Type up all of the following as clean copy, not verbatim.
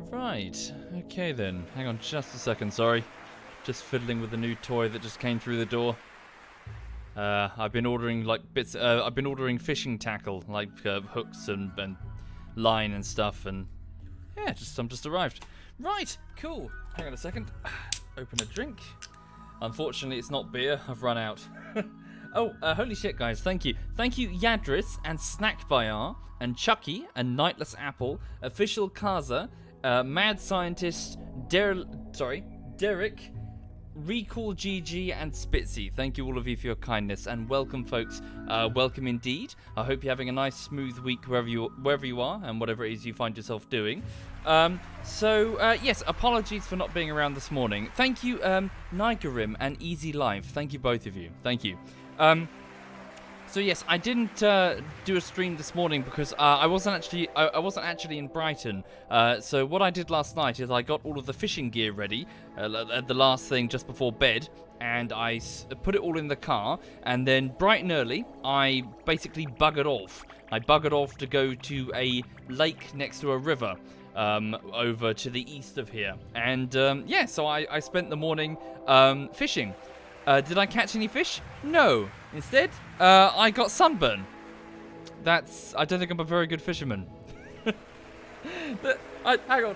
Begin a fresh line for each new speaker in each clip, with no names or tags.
Right. Okay then. Hang on just a second, sorry. Just fiddling with the new toy that just came through the door. I've been ordering like bits. I've been ordering fishing tackle, like hooks and line and stuff, and yeah, some just arrived. Right, cool. Hang on a second. Open a drink. Unfortunately, it's not beer. I've run out. Oh, holy shit, guys! Thank you, Yadris and Snack Bayar and Chucky and Nightless Apple, Official Kaza, Mad Scientist, Derek. Recall GG and Spitzy. Thank you all of you for your kindness and welcome, folks. Welcome indeed. I hope you're having a nice smooth week wherever you are and whatever it is you find yourself doing. Yes, apologies for not being around this morning. Thank you, Nigarim and Easy Life. Thank you both of you. Thank you. So yes, I didn't do a stream this morning because I wasn't actually in Brighton. So what I did last night is I got all of the fishing gear ready at the last thing just before bed, and I put it all in the car. And then bright and early, I basically buggered off. I buggered off to go to a lake next to a river over to the east of here. And yeah, so I spent the morning fishing. Did I catch any fish? No. Instead, I got sunburn. I don't think I'm a very good fisherman. Hang on.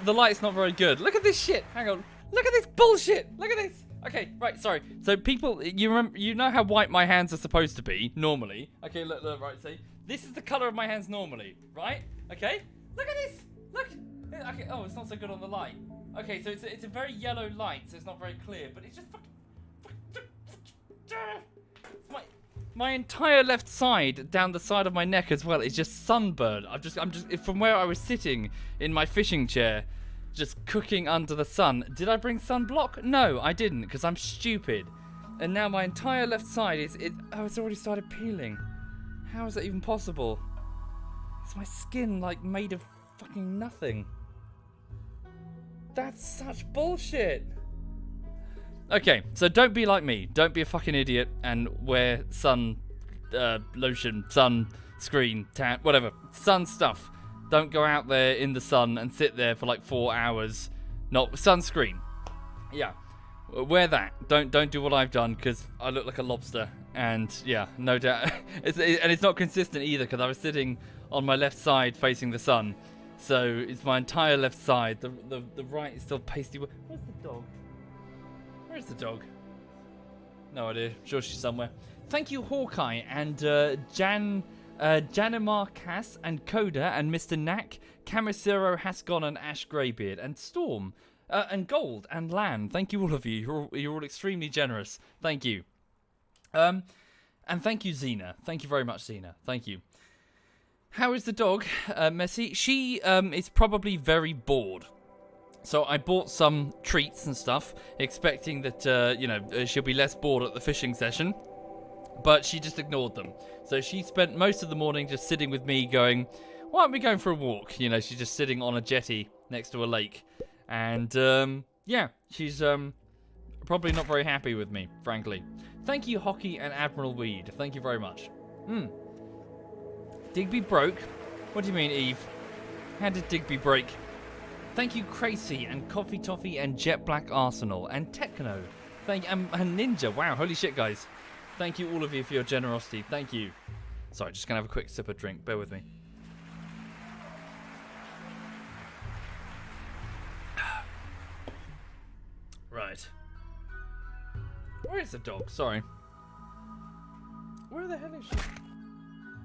The light's not very good. Look at this shit. Hang on. Look at this bullshit. Look at this. Okay, right, sorry. So people, you know how white my hands are supposed to be, normally. Okay, look, right, see? This is the colour of my hands normally, right? Okay? Look at this. Look. Okay, oh, it's not so good on the light. Okay, so it's a very yellow light, so it's not very clear, but it's just my entire left side, down the side of my neck as well, is just sunburned. I'm just from where I was sitting in my fishing chair, just cooking under the sun. Did I bring sunblock? No, I didn't, because I'm stupid. And now my entire left side it's already started peeling. How is that even possible? Is my skin like made of fucking nothing? That's such bullshit. Okay, so don't be like me. Don't be a fucking idiot and wear sun lotion, sunscreen, tan, whatever, sun stuff. Don't go out there in the sun and sit there for like 4 hours. Not sunscreen. Yeah, wear that. Don't do what I've done because I look like a lobster. And yeah, no doubt. And it's not consistent either because I was sitting on my left side facing the sun. So it's my entire left side. The right is still pasty. Where's the dog? Where's the dog? No idea. I'm sure she's somewhere. Thank you, Hawkeye, and Janimar Cass, and Coda, and Mr. Knack, Camisero, Hascon, and Ash Greybeard, and Storm, and Gold, and Lan. Thank you, all of you. You're all extremely generous. Thank you. And thank you, Xena. Thank you very much, Xena. Thank you. How is the dog, Messi? She is probably very bored. So I bought some treats and stuff, expecting that, she'll be less bored at the fishing session. But she just ignored them. So she spent most of the morning just sitting with me going, why aren't we going for a walk? You know, she's just sitting on a jetty next to a lake. And, yeah, she's probably not very happy with me, frankly. Thank you, Hockey and Admiral Weed. Thank you very much. Digby broke? What do you mean, Eve? How did Digby break? Thank you, Crazy, and Coffee Toffee, and Jet Black Arsenal, and Techno. Thank and Ninja. Wow, holy shit, guys. Thank you, all of you, for your generosity. Thank you. Sorry, just gonna have a quick sip of drink. Bear with me. Right. Where is the dog? Sorry. Where the hell is she?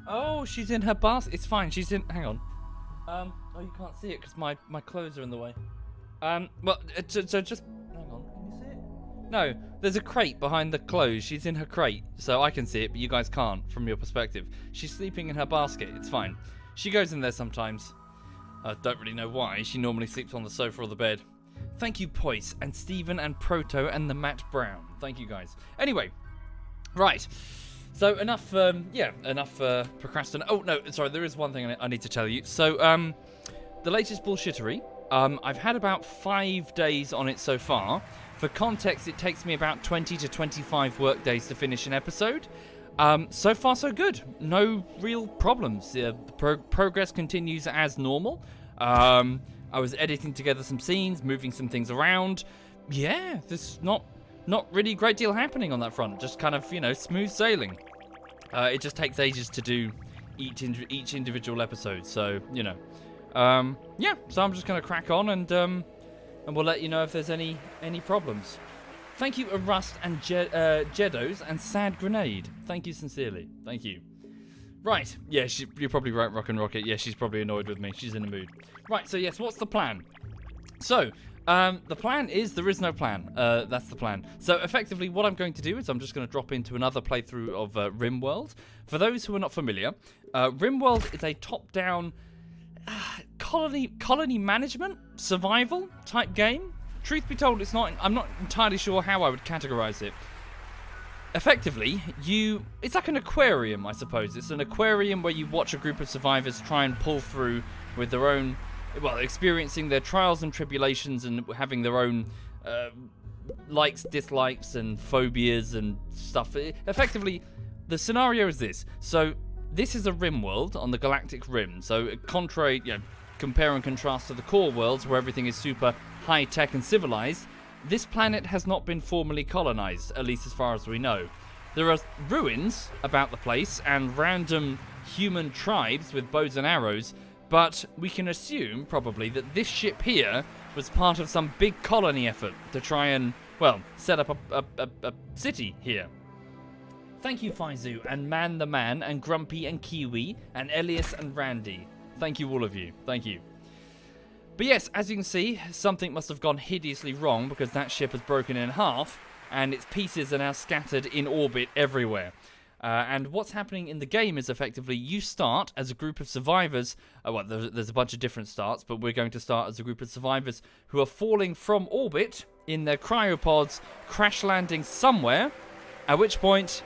Oh, she's in her basket. It's fine. She's in... Hang on. Oh, you can't see it because my clothes are in the way. Well, so just... Hang on. Can you see it? No, there's a crate behind the clothes. She's in her crate, so I can see it, but you guys can't from your perspective. She's sleeping in her basket. It's fine. She goes in there sometimes. I don't really know why. She normally sleeps on the sofa or the bed. Thank you, Poise, and Stephen, and Proto, and the Matt Brown. Thank you, guys. Anyway, right. So enough procrastination. Oh, no, sorry, there is one thing I need to tell you. So, the latest bullshittery, I've had about 5 days on it so far. For context, it takes me about 20 to 25 work days to finish an episode. So far, so good. No real problems. Progress continues as normal. I was editing together some scenes, moving some things around. Yeah, there's not really a great deal happening on that front. Just kind of, you know, smooth sailing. It just takes ages to do each individual episode. So, you know. Yeah, so I'm just going to crack on and we'll let you know if there's any problems. Thank you, Rust and Jeddos and Sad Grenade. Thank you sincerely. Thank you. Right. Yeah, you're probably right, Rock and Rocket. Yeah, she's probably annoyed with me. She's in the mood. Right, so yes, what's the plan? So, the plan is there is no plan. That's the plan. So, effectively, what I'm going to do is I'm just going to drop into another playthrough of RimWorld. For those who are not familiar, RimWorld is a top-down colony management, survival type game. Truth be told, I'm not entirely sure how I would categorize it. Effectively, it's like an aquarium, I suppose. It's an aquarium where you watch a group of survivors try and pull through with their own, well, experiencing their trials and tribulations and having their own likes, dislikes, and phobias and stuff. Effectively, the scenario is this. So, this is a rim world on the galactic rim. So, contrary, compare and contrast to the core worlds where everything is super high-tech and civilized, this planet has not been formally colonized, at least as far as we know. There are ruins about the place and random human tribes with bows and arrows, but we can assume, probably, that this ship here was part of some big colony effort to try and, well, set up a city here. Thank you, Faizu, and Man the Man, and Grumpy, and Kiwi, and Elias, and Randy. Thank you, all of you. Thank you. But yes, as you can see, something must have gone hideously wrong because that ship has broken in half, and its pieces are now scattered in orbit everywhere. And what's happening in the game is effectively you start as a group of survivors. Well, there's a bunch of different starts, but we're going to start as a group of survivors who are falling from orbit in their cryopods, crash landing somewhere, at which point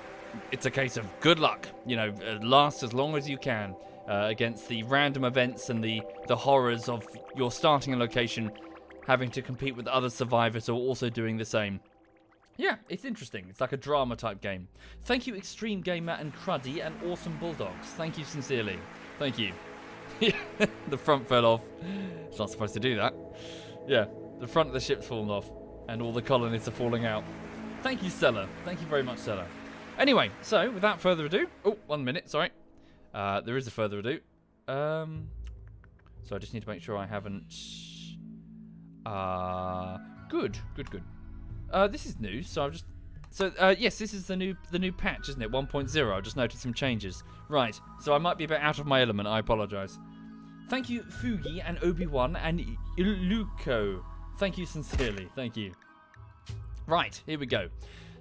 it's a case of good luck. You know, last as long as you can. Against the random events and the horrors of your starting location having to compete with other survivors who are also doing the same. Yeah, it's interesting. It's like a drama type game. Thank you, Extreme Gamer and Cruddy and Awesome Bulldogs. Thank you sincerely. Thank you. The front fell off. It's not supposed to do that. Yeah, the front of the ship's fallen off and all the colonists are falling out. Thank you, Stella. Thank you very much, Stella. Anyway, so without further ado... Oh, 1 minute, sorry. There is a further ado. So I just need to make sure I haven't... Good. This is new, so I've just... So, yes, this is the new patch, isn't it? 1.0. I just noticed some changes. Right, so I might be a bit out of my element. I apologise. Thank you, Fugi and Obi-Wan and Iluko. Thank you sincerely. Thank you. Right, here we go.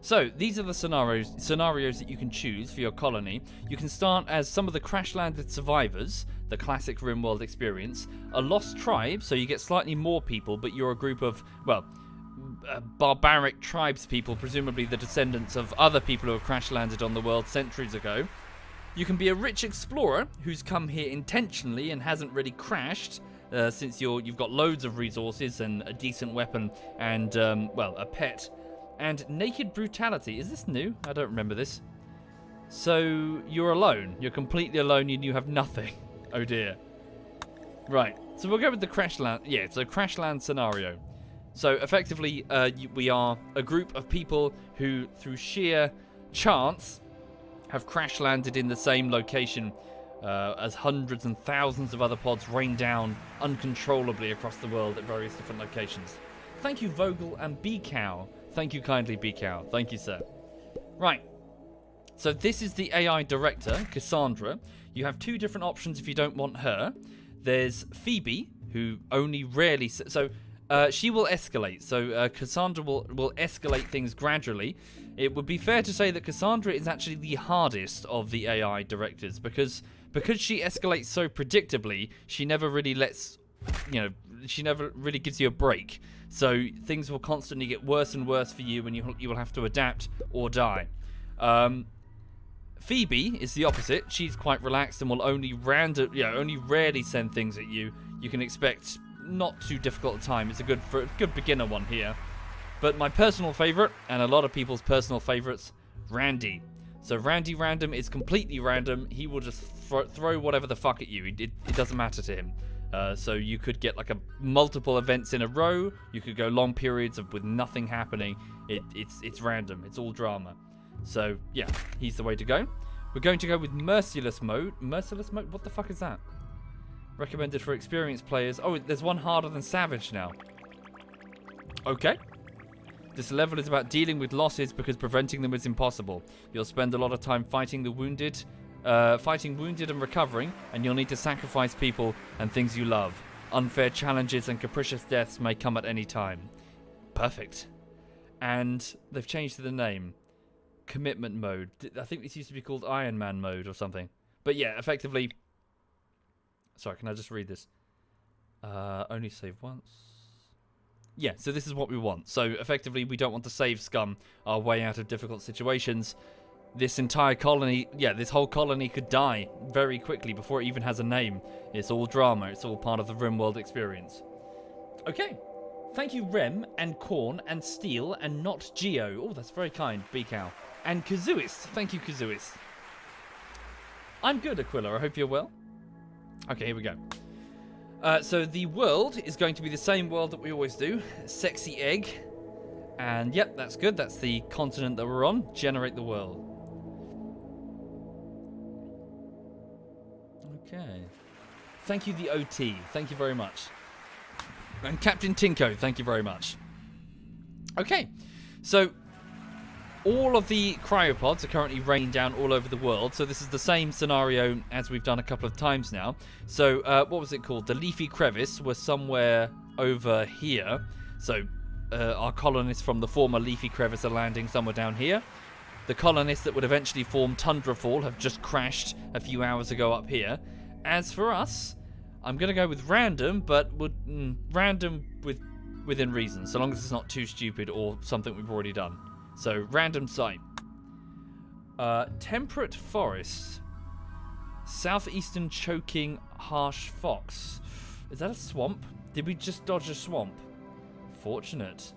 So, these are the scenarios that you can choose for your colony. You can start as some of the crash-landed survivors, the classic RimWorld experience, a lost tribe, so you get slightly more people, but you're a group of, well, barbaric tribes people, presumably the descendants of other people who have crash-landed on the world centuries ago. You can be a rich explorer who's come here intentionally and hasn't really crashed, since you've got loads of resources and a decent weapon and, well, a pet. And Naked Brutality. Is this new? I don't remember this. So, you're alone. You're completely alone and you have nothing. Oh dear. Right. So we'll go with the crash land. Yeah, it's a crash land scenario. So, effectively, we are a group of people who, through sheer chance, have crash landed in the same location as hundreds and thousands of other pods rain down uncontrollably across the world at various different locations. Thank you, Vogel and B-Cow. Thank you kindly, B-Cow. Thank you, sir. Right. So this is the AI director, Cassandra. You have two different options if you don't want her. There's Phoebe, who only rarely... So she will escalate. So Cassandra will escalate things gradually. It would be fair to say that Cassandra is actually the hardest of the AI directors because she escalates so predictably, she never really lets... You know, she never really gives you a break. So things will constantly get worse and worse for you, and you will have to adapt or die. Phoebe is the opposite. She's quite relaxed and will only rarely send things at you. You can expect not too difficult a time. It's a good beginner one here. But my personal favourite, and a lot of people's personal favourites, Randy. So Randy Random is completely random. He will just throw whatever the fuck at you. It doesn't matter to him. So you could get like multiple events in a row. You could go long periods with nothing happening. It's random. It's all drama. So yeah, he's the way to go. We're going to go with merciless mode. Merciless mode? What the fuck is that? Recommended for experienced players. Oh, there's one harder than savage now. Okay. This level is about dealing with losses because preventing them is impossible. You'll spend a lot of time fighting wounded and recovering, and you'll need to sacrifice people and things you love. Unfair challenges and capricious deaths may come at any time. Perfect. And they've changed the name. Commitment mode. I think this used to be called Iron Man mode or something. But yeah, effectively... Sorry, can I just read this? Only save once. Yeah, so this is what we want. So effectively, we don't want to save scum our way out of difficult situations. This entire colony, this whole colony could die very quickly before it even has a name. It's all drama. It's all part of the RimWorld experience. Okay. Thank you, Rem, and Korn, and Steel, and Not Geo. Oh, that's very kind, Beacow. And Kazuist. Thank you, Kazuist. I'm good, Aquila. I hope you're well. Okay, here we go. So the world is going to be the same world that we always do. Sexy egg. And yep, that's good. That's the continent that we're on. Generate the world. Okay. Thank you, the OT. Thank you very much. And Captain Tinko, thank you very much. Okay. So all of the cryopods are currently raining down all over the world. So this is the same scenario as we've done a couple of times now. So what was it called? The Leafy Crevice was somewhere over here. So our colonists from the former Leafy Crevice are landing somewhere down here. The colonists that would eventually form Tundrafall have just crashed a few hours ago up here. As for us, I'm going to go with random, but random within reason, so long as it's not too stupid or something we've already done. So, random site. Temperate Forest. Southeastern Choking Harsh Fox. Is that a swamp? Did we just dodge a swamp? Fortunate.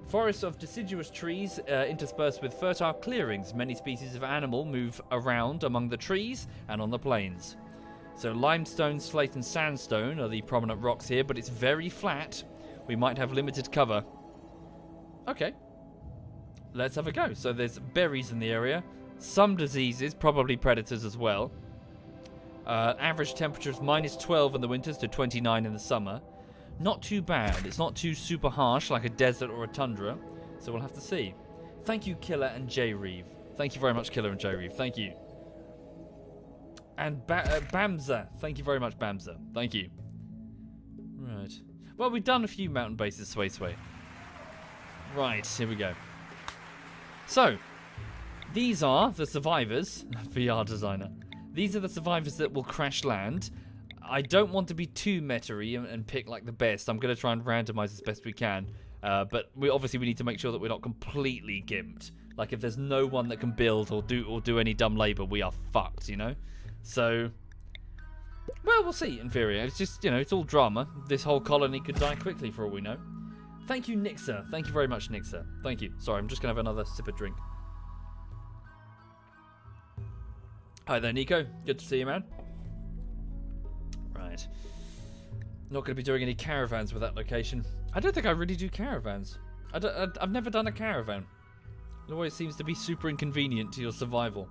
Forests of deciduous trees interspersed with fertile clearings. Many species of animal move around among the trees and on the plains. So limestone, slate and sandstone are the prominent rocks here, but it's very flat. We might have limited cover. Okay. Let's have a go. So there's berries in the area. Some diseases, probably predators as well. Average temperatures -12 in the winters to 29 in the summer. Not too bad. It's not too super harsh like a desert or a tundra. So we'll have to see. Thank you, Killer and J-Reeve. Thank you very much, Killer and J-Reeve. Thank you. And Bamza. Thank you very much, Bamza. Thank you. Right. Well, we've done a few mountain bases, Sway. Right, here we go. So, these are the survivors. VR designer. These are the survivors that will crash land. I don't want to be too meta-y and pick like the best. I'm going to try and randomize as best we can. But we need to make sure that we're not completely gimped. Like if there's no one that can build or do any dumb labor, we are fucked, you know? So, well, we'll see, in theory. It's just, it's all drama. This whole colony could die quickly for all we know. Thank you, Nixer. Thank you very much, Nixer. Thank you. Sorry, I'm just going to have another sip of drink. Hi there, Nico. Good to see you, man. Right. Not going to be doing any caravans with that location. I don't think I really do caravans. I've never done a caravan. It always seems to be super inconvenient to your survival.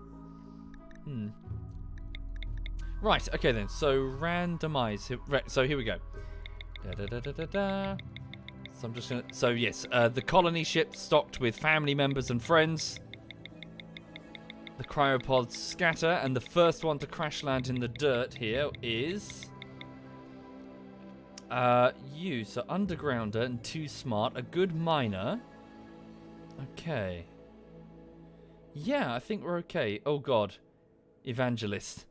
Right, okay then. So, randomize. So, here we go. So, I'm just going to... So, yes. The colony ship stocked with family members and friends. The cryopods scatter. And the first one to crash land in the dirt here is... you. So, undergrounder and too smart. A good miner. Okay. Yeah, I think we're okay. Oh, God. Evangelist.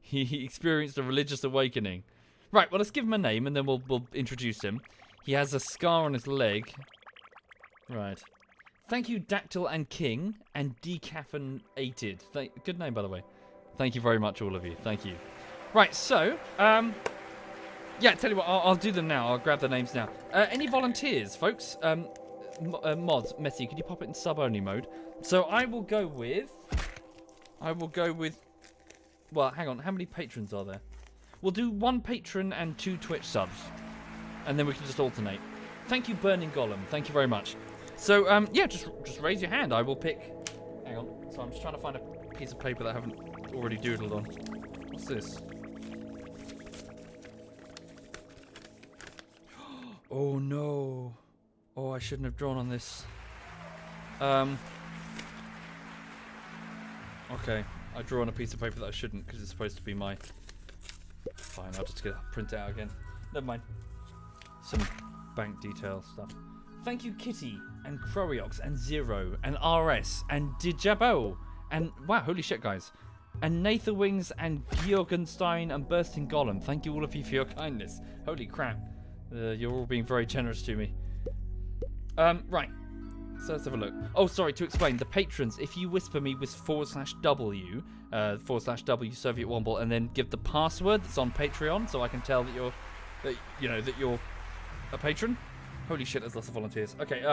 He experienced a religious awakening. Right, well, let's give him a name and then we'll introduce him. He has a scar on his leg. Right. Thank you, Dactyl and King, and Decaffeinated. Good name, by the way. Thank you very much, all of you. Thank you. Right, so, yeah, tell you what, I'll do them now. I'll grab the names now. Any volunteers, folks? Mods, Messi, could you pop it in sub-only mode? So I will go with... Well, hang on. How many patrons are there? We'll do 1 patron and 2 Twitch subs. And then we can just alternate. Thank you, Burning Golem. Thank you very much. So, yeah, just raise your hand. I will pick... Hang on. So I'm just trying to find a piece of paper that I haven't already doodled on. What's this? Oh, no. Oh, I shouldn't have drawn on this. Okay. I drew on a piece of paper that I shouldn't because it's supposed to be my... Fine, I'll just print it out again. Never mind. Some bank detail stuff. Thank you, Kitty, and Crowiox, and Zero, and RS, and Dijabo, and... Wow, holy shit, guys. And Nathan Wings, and Georgenstein, and Bursting Golem. Thank you, all of you, for your kindness. Holy crap. You're all being very generous to me. Right. So let's have a look. Oh, sorry, to explain. The patrons, if you whisper me with /W, /W SovietWomble, and then give the password that's on Patreon, so I can tell that you're, that you're a patron. Holy shit, there's lots of volunteers. Okay,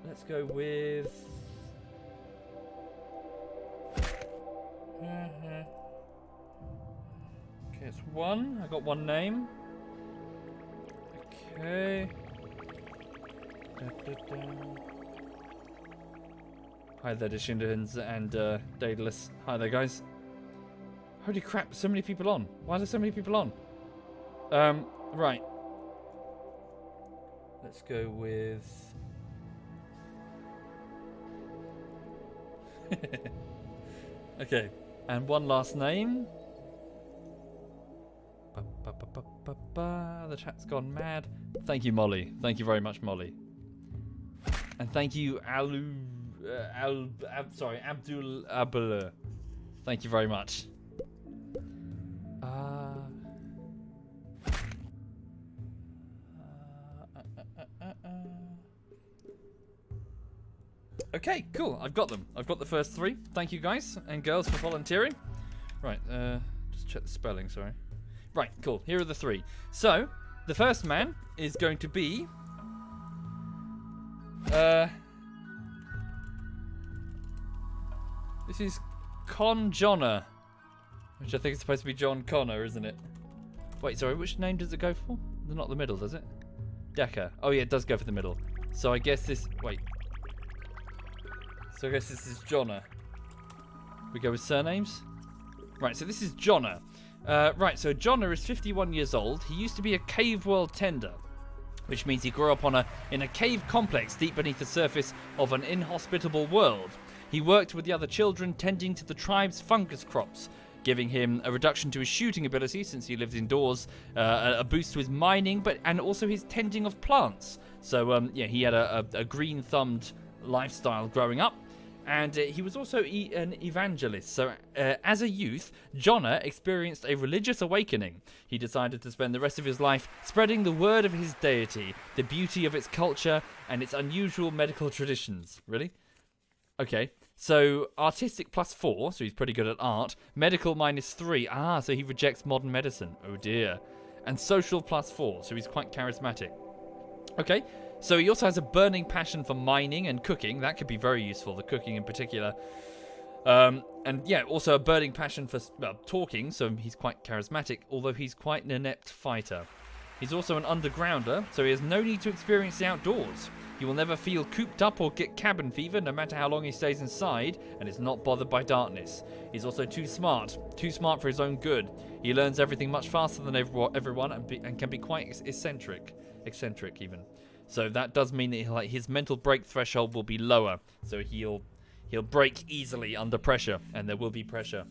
let's go with... Okay, it's 1. I got 1 name. Okay. Hi there, Deshindahins and Daedalus. Hi there, guys. Holy crap, so many people on. Why are there so many people on? Right. Let's go with... Okay, and 1 last name. The chat's gone mad. Thank you, Molly. Thank you very much, Molly. And thank you, Abdul Abdullah. Thank you very much. Okay, cool. I've got them. I've got the first 3. Thank you, guys and girls, for volunteering. Right, just check the spelling, sorry. Right, cool. Here are the 3. So, the first man is going to be... This is Con Jonna, which I think is supposed to be John Connor, isn't it? Wait, sorry, which name does it go for? Not the middle, does it? Decker. Oh yeah, it does go for the middle. So I guess this... Wait. So I guess this is Jonna. We go with surnames? Right, so this is Jonna. Right, so Jonna is 51 years old. He used to be a cave world tender, which means he grew up in a cave complex deep beneath the surface of an inhospitable world. He worked with the other children tending to the tribe's fungus crops, giving him a reduction to his shooting ability since he lived indoors, a boost to his mining, and also his tending of plants. So, yeah, he had a green-thumbed lifestyle growing up. And he was also an evangelist. So, as a youth, Jonna experienced a religious awakening. He decided to spend the rest of his life spreading the word of his deity, the beauty of its culture, and its unusual medical traditions. Really? Okay. So, artistic +4, so he's pretty good at art. Medical -3. Ah, so he rejects modern medicine. Oh dear. And social +4, so he's quite charismatic. Okay. So he also has a burning passion for mining and cooking. That could be very useful, the cooking in particular. And yeah, also a burning passion for talking, so he's quite charismatic, although he's quite an inept fighter. He's also an undergrounder, so he has no need to experience the outdoors. He will never feel cooped up or get cabin fever, no matter how long he stays inside, and is not bothered by darkness. He's also too smart for his own good. He learns everything much faster than everyone and can be quite eccentric even. So that does mean that his mental break threshold will be lower. So he'll break easily under pressure, and there will be pressure.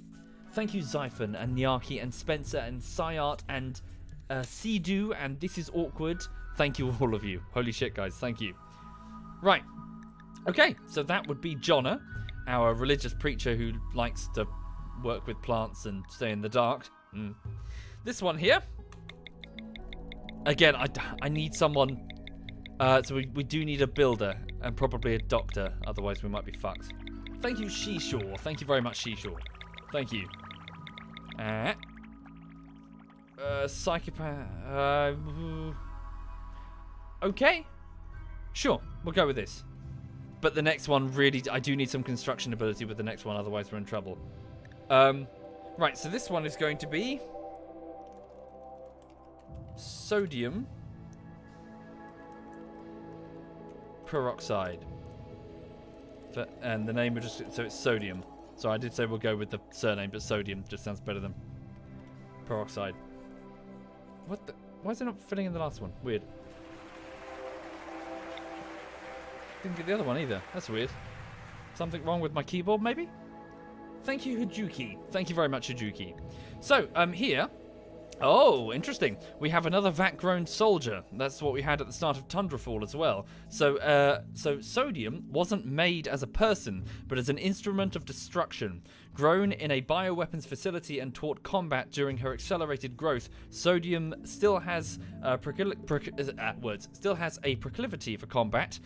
Thank you, Zyphon and Nyarki and Spencer and Syart and Sidu and This Is Awkward. Thank you, all of you. Holy shit, guys. Thank you. Right. Okay, so that would be Jonna, our religious preacher who likes to work with plants and stay in the dark. This one here. Again, I need someone... so we do need a builder and probably a doctor, otherwise we might be fucked. Thank you, Sheeshaw. Thank you very much, Sheeshaw. Thank you. Psychopath. Okay. Sure, we'll go with this. But the next one, really, I do need some construction ability with the next one, otherwise we're in trouble. Right, so this one is going to be sodium peroxide. And the name so it's sodium. So I did say we'll go with the surname, but sodium just sounds better than peroxide. What the? Why is it not filling in the last one? Weird. Didn't get the other one either. That's weird. Something wrong with my keyboard, maybe? Thank you, Hajuki. Thank you very much, Hajuki. So, here... Oh, interesting. We have another vat-grown soldier. That's what we had at the start of Tundrafall as well. So sodium wasn't made as a person, but as an instrument of destruction. Grown in a bioweapons facility and taught combat during her accelerated growth, sodium still has a proclivity for combat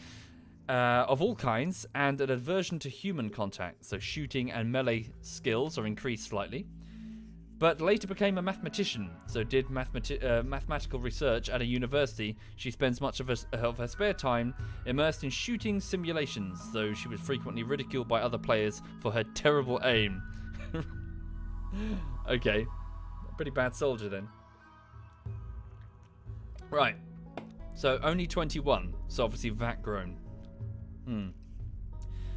of all kinds and an aversion to human contact. So shooting and melee skills are increased slightly. But later became a mathematician, so did mathematical research at a university. She spends much of her spare time immersed in shooting simulations, though she was frequently ridiculed by other players for her terrible aim. Okay, pretty bad soldier then. Right, so only 21, so obviously vat grown.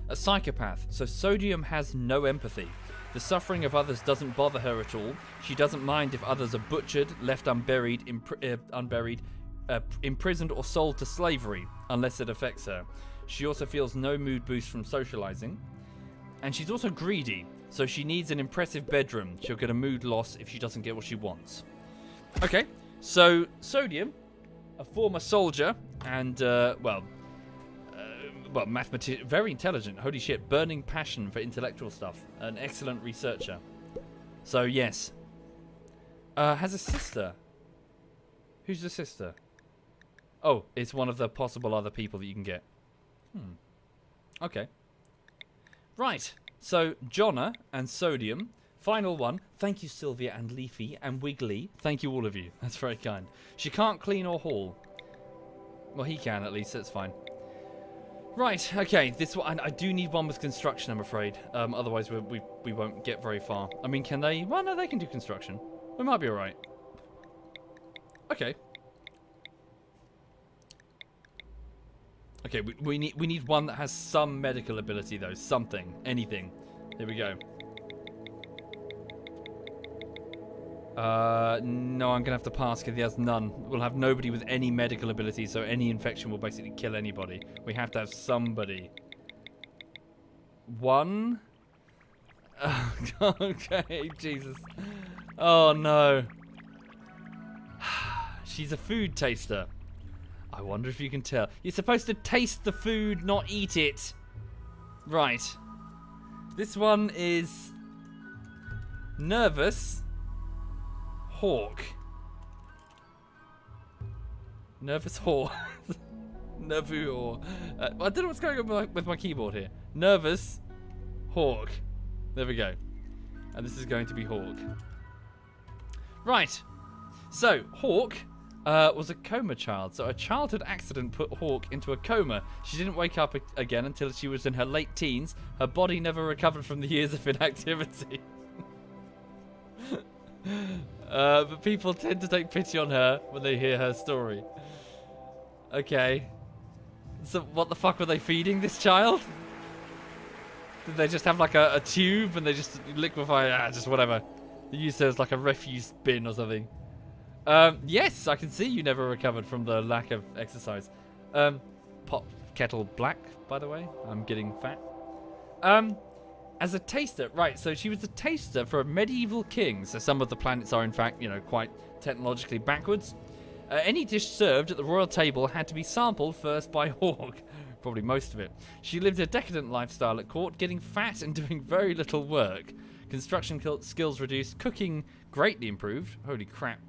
A psychopath, so sodium has no empathy. The suffering of others doesn't bother her at all. She doesn't mind if others are butchered, left unburied, imprisoned or sold to slavery, unless it affects her. She also feels no mood boost from socializing. And she's also greedy, so she needs an impressive bedroom. She'll get a mood loss if she doesn't get what she wants. Okay, so Sodium, a former soldier, and, mathematician, very intelligent, holy shit, burning passion for intellectual stuff, an excellent researcher. So, yes. Has a sister. Who's the sister? Oh, it's one of the possible other people that you can get. Okay. Right, so Jonna and Sodium, final one. Thank you, Sylvia and Leafy and Wiggly. Thank you, all of you. That's very kind. She can't clean or haul. Well, he can, at least, that's fine. Right, okay, this one, I do need one with construction, I'm afraid. Otherwise, we won't get very far. I mean, can they? Well, no, they can do construction. We might be alright. Okay. Okay, we need one that has some medical ability, though. Something. Anything. Here we go. No, I'm going to have to pass because he has none. We'll have nobody with any medical ability, so any infection will basically kill anybody. We have to have somebody. One. Okay, Jesus. Oh, no. She's a food taster. I wonder if you can tell. You're supposed to taste the food, not eat it. Right. This one is nervous. Hawk. Nervous Hawk. Nervous Hawk. I don't know what's going on with my keyboard here. Nervous Hawk. There we go. And this is going to be Hawk. Right. So, Hawk was a coma child. So, a childhood accident put Hawk into a coma. She didn't wake up again until she was in her late teens. Her body never recovered from the years of inactivity. But people tend to take pity on her when they hear her story. Okay. So what the fuck were they feeding this child? Did they just have like a tube and they just liquefy? Just whatever. They used it as like a refuse bin or something. Yes, I can see you never recovered from the lack of exercise. Pot kettle black, by the way. I'm getting fat. As a taster, right, so she was a taster for a medieval king. So some of the planets are, in fact, quite technologically backwards. Any dish served at the royal table had to be sampled first by Hawk. Probably most of it. She lived a decadent lifestyle at court, getting fat and doing very little work. Construction skills reduced, cooking greatly improved. Holy crap.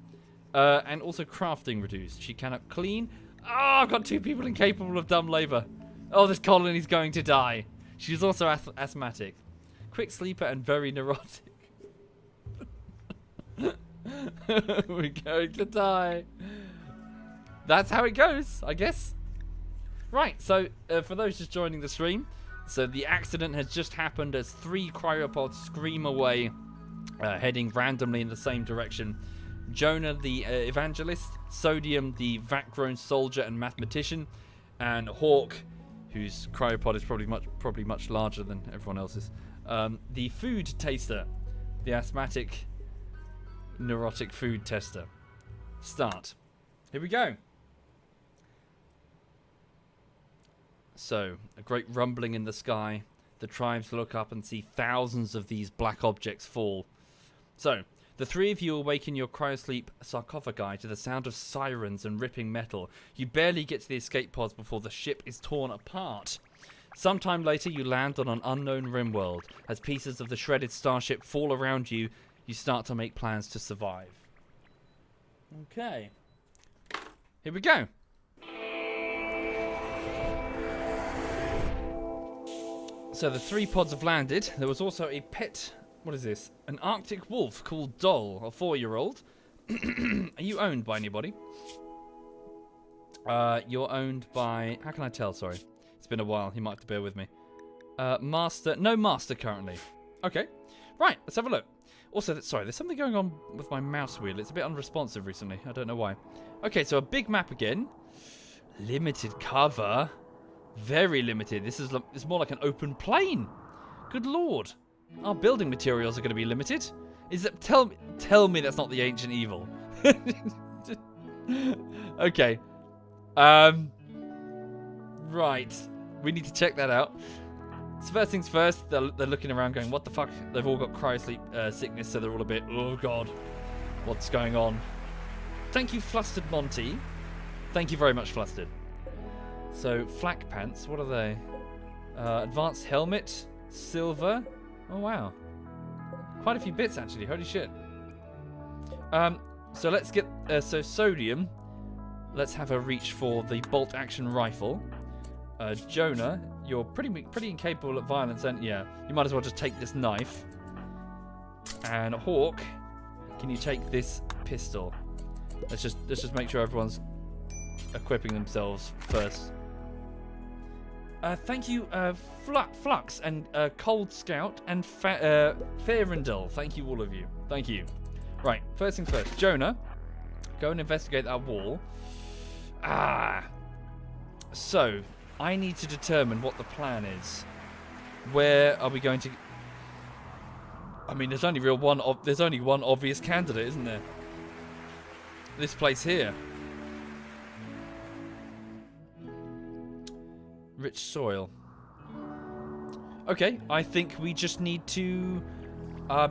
And also crafting reduced. She cannot clean. Oh, I've got 2 people incapable of dumb labor. Oh, this colony's going to die. She's also asthmatic. Quick sleeper and very neurotic. We're going to die. That's how it goes, I guess. Right, so for those just joining the stream, so the accident has just happened as 3 cryopods scream away, heading randomly in the same direction. Jonah, the evangelist, Sodium, the vat-grown soldier and mathematician, and Hawk, whose cryopod is probably much larger than everyone else's. The food taster, the asthmatic, neurotic food tester. Start. Here we go. So, a great rumbling in the sky. The tribes look up and see thousands of these black objects fall. So, the three of you awake in your cryosleep sarcophagi to the sound of sirens and ripping metal. You barely get to the escape pods before the ship is torn apart. Sometime later, you land on an unknown RimWorld. As pieces of the shredded starship fall around you, you start to make plans to survive. Okay. Here we go. So the 3 pods have landed. There was also a pet, what is this? An Arctic wolf called Doll, a 4-year-old. Are you owned by anybody? You're owned by, how can I tell, sorry. It's been a while, you might have to bear with me. Master, no master currently. Okay, right, let's have a look. Also, sorry, there's something going on with my mouse wheel. It's a bit unresponsive recently, I don't know why. Okay, so a big map again. Limited cover. Very limited. This is more like an open plain. Good lord. Our building materials are going to be limited. Is that tell me that's not the ancient evil. Okay. Right. We need to check that out. So first things first, they're looking around going, what the fuck? They've all got cryosleep sickness, so they're all a bit, oh god. What's going on? Thank you, Flustered Monty. Thank you very much, Flustered. So, flak pants, what are they? Advanced helmet, silver. Oh, wow. Quite a few bits, actually. Holy shit. So, let's get... so, Sodium. Let's have a reach for the bolt-action rifle. Jonah, you're pretty incapable of violence, and yeah, you might as well just take this knife. And Hawk, can you take this pistol? Let's just make sure everyone's equipping themselves first. Thank you, Flux and Cold Scout and Fairendel. Thank you, all of you. Thank you. Right, first things first. Jonah, go and investigate that wall. So, I need to determine what the plan is. Where are we going to... I mean, there's only one obvious candidate, isn't there? This place here. Rich soil. Okay, I think we just need to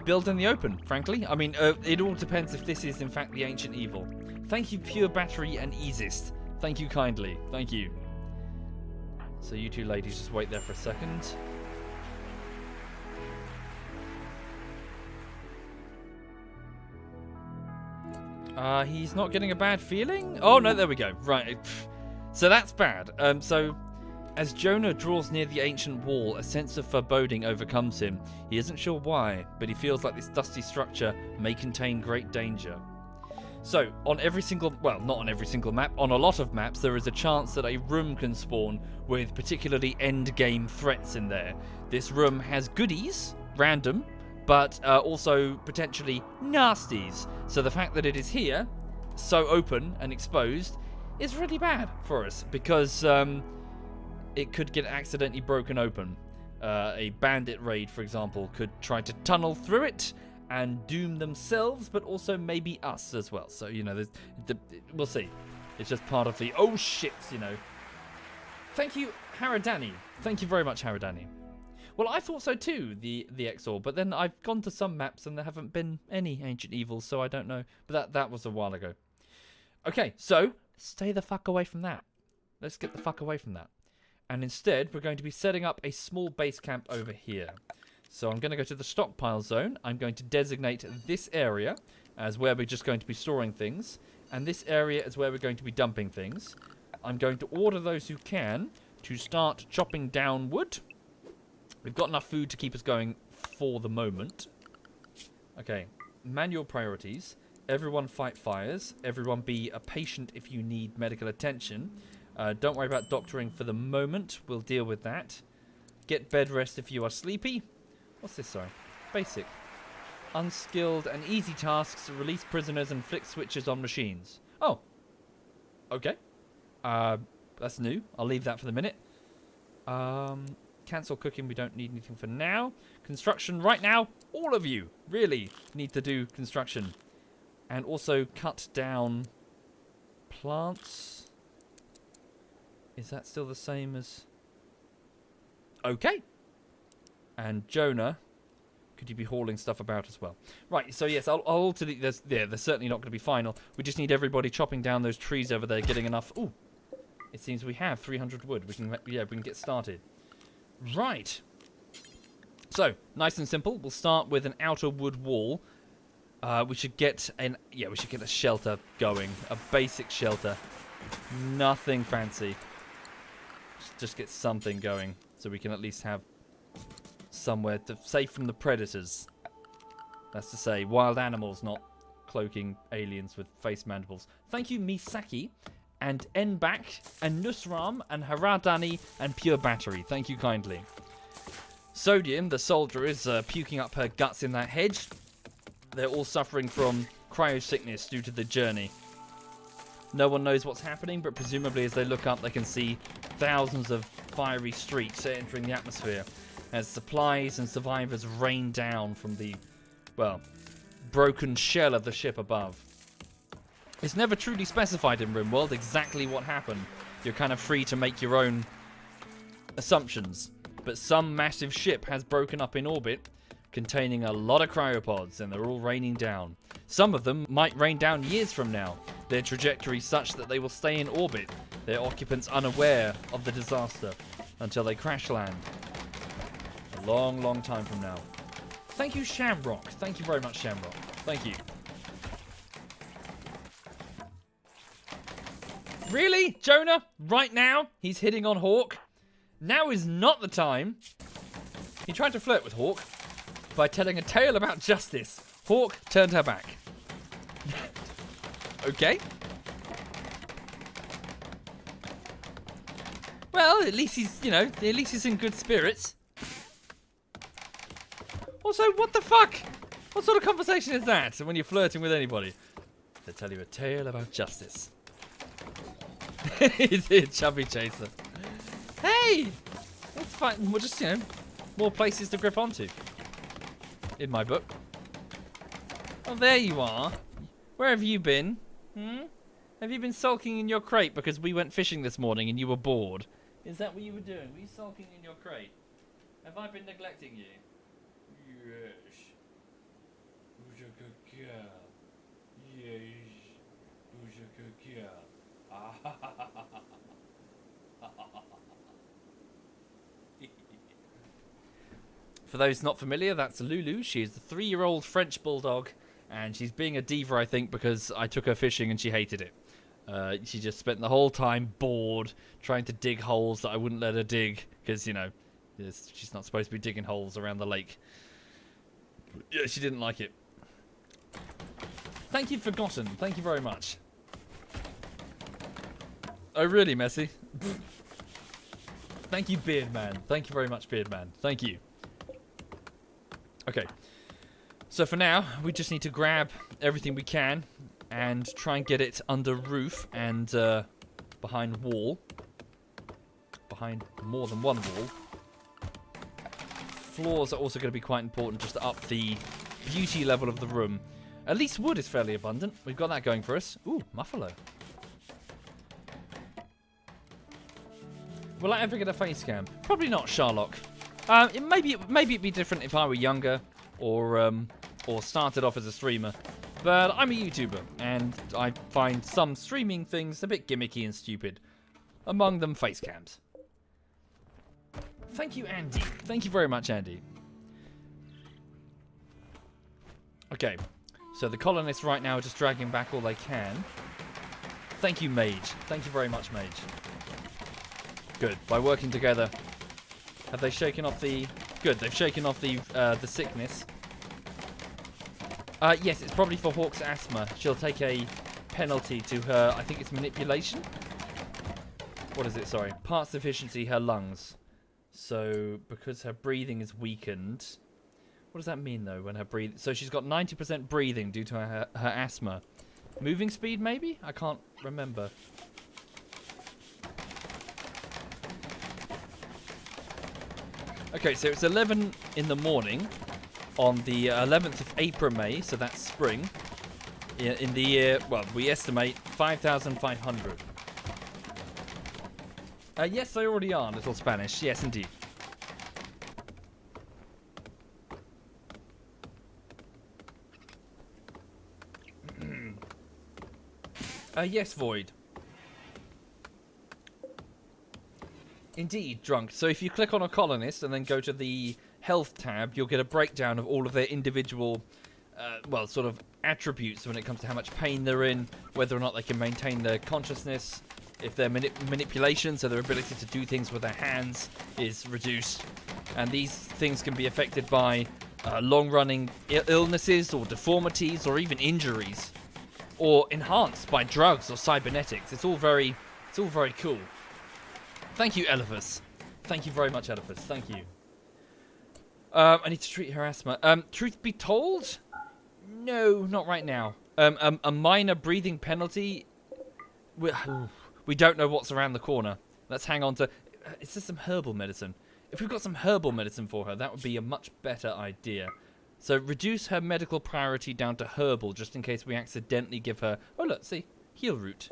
build in the open, frankly. I mean, it all depends if this is in fact the ancient evil. Thank you, Pure Battery and Easist. Thank you kindly. Thank you. So you two ladies just wait there for a second. He's not getting a bad feeling? Oh, no, there we go. Right. So that's bad. So... As Jonah draws near the ancient wall, a sense of foreboding overcomes him. He isn't sure why, but he feels like this dusty structure may contain great danger. So, on every single... Well, not on every single map. On a lot of maps, there is a chance that a room can spawn with particularly end-game threats in there. This room has goodies, random, but also potentially nasties. So the fact that it is here, so open and exposed, is really bad for us, because... it could get accidentally broken open. A bandit raid, for example, could try to tunnel through it and doom themselves, but also maybe us as well. So, you know, we'll see. It's just part of the, oh shit, you know. Thank you, Haradani. Thank you very much, Haradani. Well, I thought so too, the XOR, but then I've gone to some maps and there haven't been any ancient evils, so I don't know. But that was a while ago. Okay, so stay the fuck away from that. Let's get the fuck away from that. And instead, we're going to be setting up a small base camp over here. So I'm going to go to the stockpile zone. I'm going to designate this area as where we're just going to be storing things. And this area is where we're going to be dumping things. I'm going to order those who can to start chopping down wood. We've got enough food to keep us going for the moment. Okay, manual priorities. Everyone fight fires. Everyone be a patient if you need medical attention. Don't worry about doctoring for the moment. We'll deal with that. Get bed rest if you are sleepy. What's this, sorry? Basic. Unskilled and easy tasks. Release prisoners and flick switches on machines. Oh. Okay. That's new. I'll leave that for the minute. Cancel cooking. We don't need anything for now. Construction right now. All of you really need to do construction. And also cut down plants. Is that still the same as... Okay. And Jonah, could you be hauling stuff about as well? Right, so yes, I'll alter the... They're certainly not going to be final. We just need everybody chopping down those trees over there, getting enough... Ooh, it seems we have 300 wood. We can get started. Right. So, nice and simple. We'll start with an outer wood wall. We should get a shelter going. A basic shelter. Nothing fancy. Just get something going so we can at least have somewhere to safe from the predators. That's to say, wild animals, not cloaking aliens with face mandibles. Thank you, Misaki, and Nbak, and Nusram, and Haradani, and Pure Battery. Thank you kindly. Sodium, the soldier, is puking up her guts in that hedge. They're all suffering from cryo sickness due to the journey. No one knows what's happening, but presumably as they look up, they can see thousands of fiery streaks entering the atmosphere as supplies and survivors rain down from the, well, broken shell of the ship above. It's never truly specified in RimWorld exactly what happened. You're kind of free to make your own assumptions. But some massive ship has broken up in orbit, containing a lot of cryopods, and they're all raining down. Some of them might rain down years from now. Their trajectory such that they will stay in orbit, their occupants unaware of the disaster, until they crash land. A long, long time from now. Thank you, Shamrock. Thank you very much, Shamrock. Thank you. Really? Jonah? Right now? He's hitting on Hawk? Now is not the time. He tried to flirt with Hawk by telling a tale about justice. Hawk turned her back. Okay. Well, at least he's, at least he's in good spirits. Also, what the fuck? What sort of conversation is that when you're flirting with anybody? They tell you a tale about justice. He's a chubby chaser. Hey! That's fine. We're just, more places to grip onto. In my book. Oh, there you are. Where have you been? Have you been sulking in your crate because we went fishing this morning and you were bored? Is that what you were doing? Were you sulking in your crate? Have I been neglecting you? Yes. Who's a good girl? Yes. Who's a good girl? For those not familiar, that's Lulu. She is a 3-year-old French bulldog, and she's being a diva, I think, because I took her fishing and she hated it. She just spent the whole time bored, trying to dig holes that I wouldn't let her dig, because, she's not supposed to be digging holes around the lake. Yeah, she didn't like it. Thank you, Forgotten. Thank you very much. Oh, really, Messi? Thank you, Beardman. Thank you very much, Beardman. Thank you. Okay. So for now, we just need to grab everything we can and try and get it under roof and behind wall. Behind more than one wall. Floors are also going to be quite important just to up the beauty level of the room. At least wood is fairly abundant. We've got that going for us. Ooh, Muffalo. Will I ever get a face cam? Probably not, Sherlock. Maybe it'd be different if I were younger or started off as a streamer. But I'm a YouTuber, and I find some streaming things a bit gimmicky and stupid. Among them, face cams. Thank you, Andy. Thank you very much, Andy. Okay, so the colonists right now are just dragging back all they can. Thank you, Mage. Thank you very much, Mage. Good. By working together, have they shaken off the... Good, they've shaken off the sickness. Yes, it's probably for Hawk's asthma. She'll take a penalty to her, I think it's manipulation? What is it, sorry? Parts deficiency, her lungs. So, because her breathing is weakened, What does that mean, though, when her breathe... So she's got 90% breathing due to her asthma. Moving speed, maybe? I can't remember. Okay, so it's 11 in the morning on the 11th of April, May, so that's spring. In the year, well, we estimate 5,500. Yes, they already are, Little Spanish. Yes, indeed. Yes, Void. Indeed, drunk. So if you click on a colonist and then go to the health tab, you'll get a breakdown of all of their individual, well, sort of attributes when it comes to how much pain they're in, whether or not they can maintain their consciousness, if their manipulation, so their ability to do things with their hands, is reduced. And these things can be affected by long-running illnesses or deformities or even injuries, or enhanced by drugs or cybernetics. It's all very cool. Thank you, Elephas. Thank you very much, Elephas. Thank you. I need to treat her asthma. Truth be told, no, not right now. A minor breathing penalty. We don't know what's around the corner. Let's hang on to... Is there some herbal medicine? If we've got some herbal medicine for her, that would be a much better idea. So reduce her medical priority down to herbal, just in case we accidentally give her... Oh, look, see. Heal root.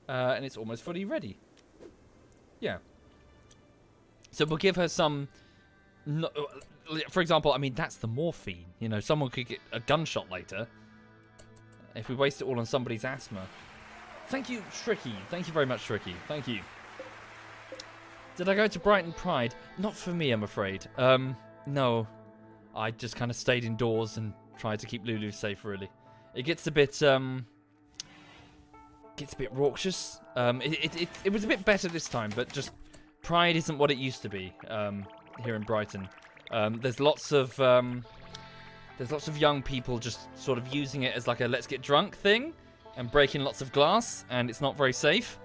And it's almost fully ready. Yeah. So we'll give her some... For example, I mean, that's the morphine. You know, someone could get a gunshot later. If we waste it all on somebody's asthma. Thank you, Tricky. Thank you very much, Tricky. Thank you. Did I go to Brighton Pride? Not for me, I'm afraid. No. I just kind of stayed indoors and tried to keep Lulu safe, really. It gets a bit, raucous. It was a bit better this time, but just Pride isn't what it used to be, here in Brighton. There's lots of young people just sort of using it as like a let's get drunk thing and breaking lots of glass, and it's not very safe.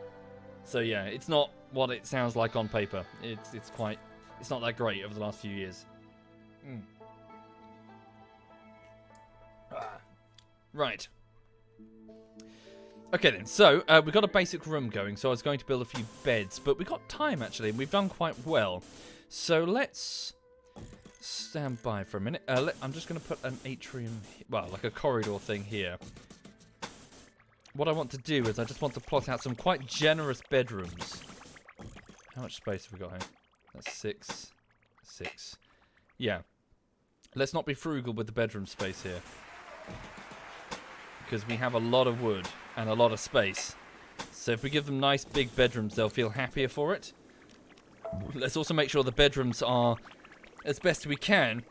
So yeah, it's not what it sounds like on paper. It's not that great over the last few years. Right. Okay then, so we've got a basic room going, so I was going to build a few beds, but we've got time actually, and we've done quite well. So let's stand by for a minute. I'm just going to put an atrium, well, like a corridor thing here. What I want to do is I just want to plot out some quite generous bedrooms. How much space have we got here? That's 6. Yeah. Let's not be frugal with the bedroom space here, because we have a lot of wood and a lot of space. So if we give them nice big bedrooms, they'll feel happier for it. Let's also make sure the bedrooms are, as best we can,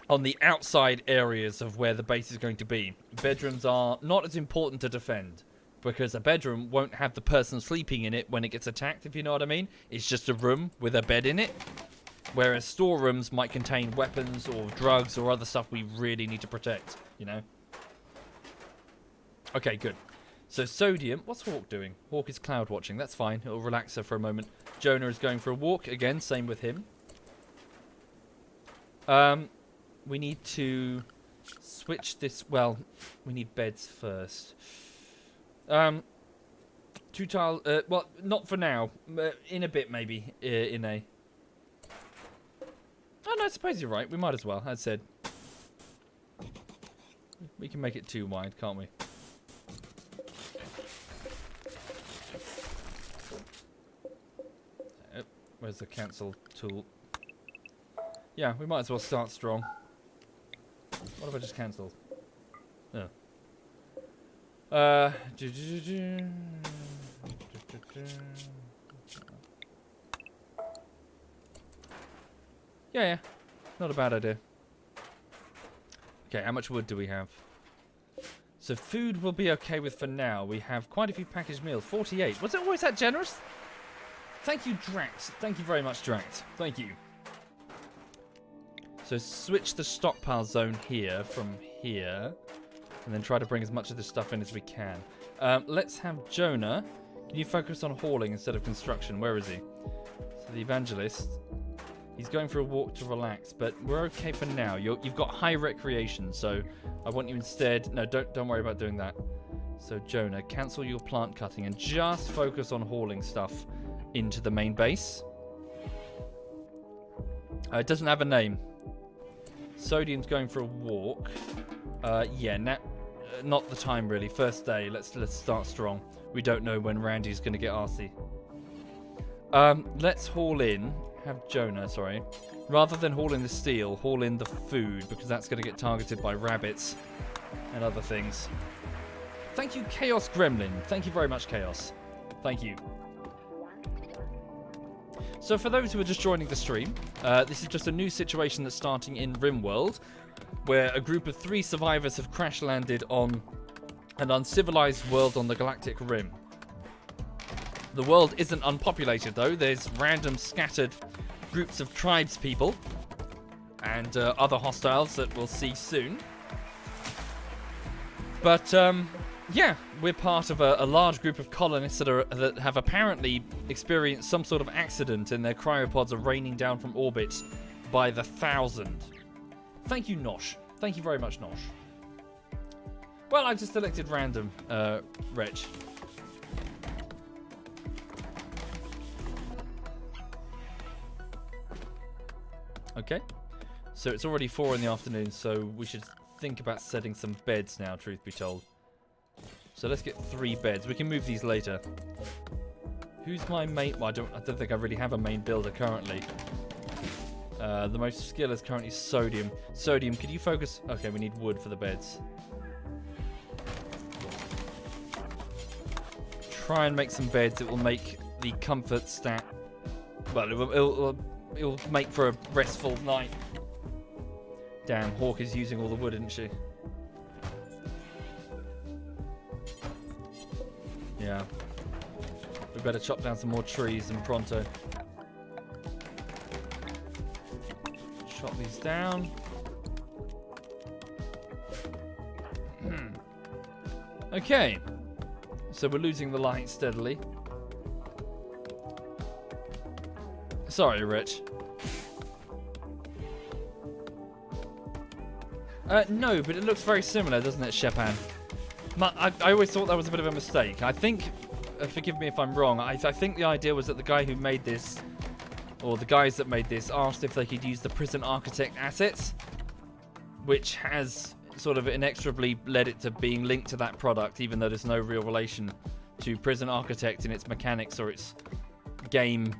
on the outside areas of where the base is going to be. Bedrooms are not as important to defend, because a bedroom won't have the person sleeping in it when it gets attacked, if you know what I mean. It's just a room with a bed in it. Whereas storerooms might contain weapons or drugs or other stuff we really need to protect, you know? Okay, good. So Sodium, what's Hawk doing? Hawk is cloud watching, that's fine. It'll relax her for a moment. Jonah is going for a walk, again, same with him. We need to switch this, well, we need beds first. 2 tile, well, not for now. In a bit, maybe, in a... Oh, no, I suppose you're right. We might as well, as said. We can make it 2 wide, can't we? Where's the cancel tool? Yeah, we might as well start strong. What if I just cancelled? Oh. Yeah. Not a bad idea. Okay, how much wood do we have? So food we'll be okay with for now. We have quite a few packaged meals. 48. Was it always that generous? Thank you, Drax. Thank you very much, Drax. Thank you. So switch the stockpile zone here from here. And then try to bring as much of this stuff in as we can. Let's have Jonah. Can you focus on hauling instead of construction? Where is he? So the evangelist. He's going for a walk to relax, but we're okay for now. You've got high recreation, so I want you instead... No, don't worry about doing that. So, Jonah, cancel your plant cutting and just focus on hauling stuff into the main base. It doesn't have a name. Sodium's going for a walk. Yeah, not the time, really. First day. Let's start strong. We don't know when Randy's going to get arsey. Let's haul in... Have Jonah, sorry. Rather than haul in the steel, haul in the food, because that's going to get targeted by rabbits and other things. Thank you, Chaos Gremlin. Thank you very much, Chaos. Thank you. So for those who are just joining the stream, this is just a new situation that's starting in RimWorld, where a group of 3 survivors have crash-landed on an uncivilized world on the Galactic Rim. The world isn't unpopulated, though. There's random scattered groups of tribespeople and other hostiles that we'll see soon. But, yeah, we're part of a large group of colonists that have apparently experienced some sort of accident, and their cryopods are raining down from orbit by the 1,000. Thank you, Nosh. Thank you very much, Nosh. Well, I just selected random, Wretch. Okay, so it's already 4 in the afternoon, so we should think about setting some beds now, truth be told. So let's get 3 beds. We can move these later. Who's my main? Well, I don't think I really have a main builder currently. The most skill is currently Sodium. Sodium, could you focus? Okay, we need wood for the beds. Try and make some beds. It will make the comfort stat. Well, it'll make for a restful night. Damn, Hawk is using all the wood, isn't she? Yeah. We better chop down some more trees and pronto. Chop these down. Okay. So we're losing the light steadily. Sorry, Rich. No, but it looks very similar, doesn't it, Shepan? I always thought that was a bit of a mistake. I think, forgive me if I'm wrong, I think the idea was that the guy who made this, or the guys that made this, asked if they could use the Prison Architect assets, which has sort of inexorably led it to being linked to that product, even though there's no real relation to Prison Architect in its mechanics or its game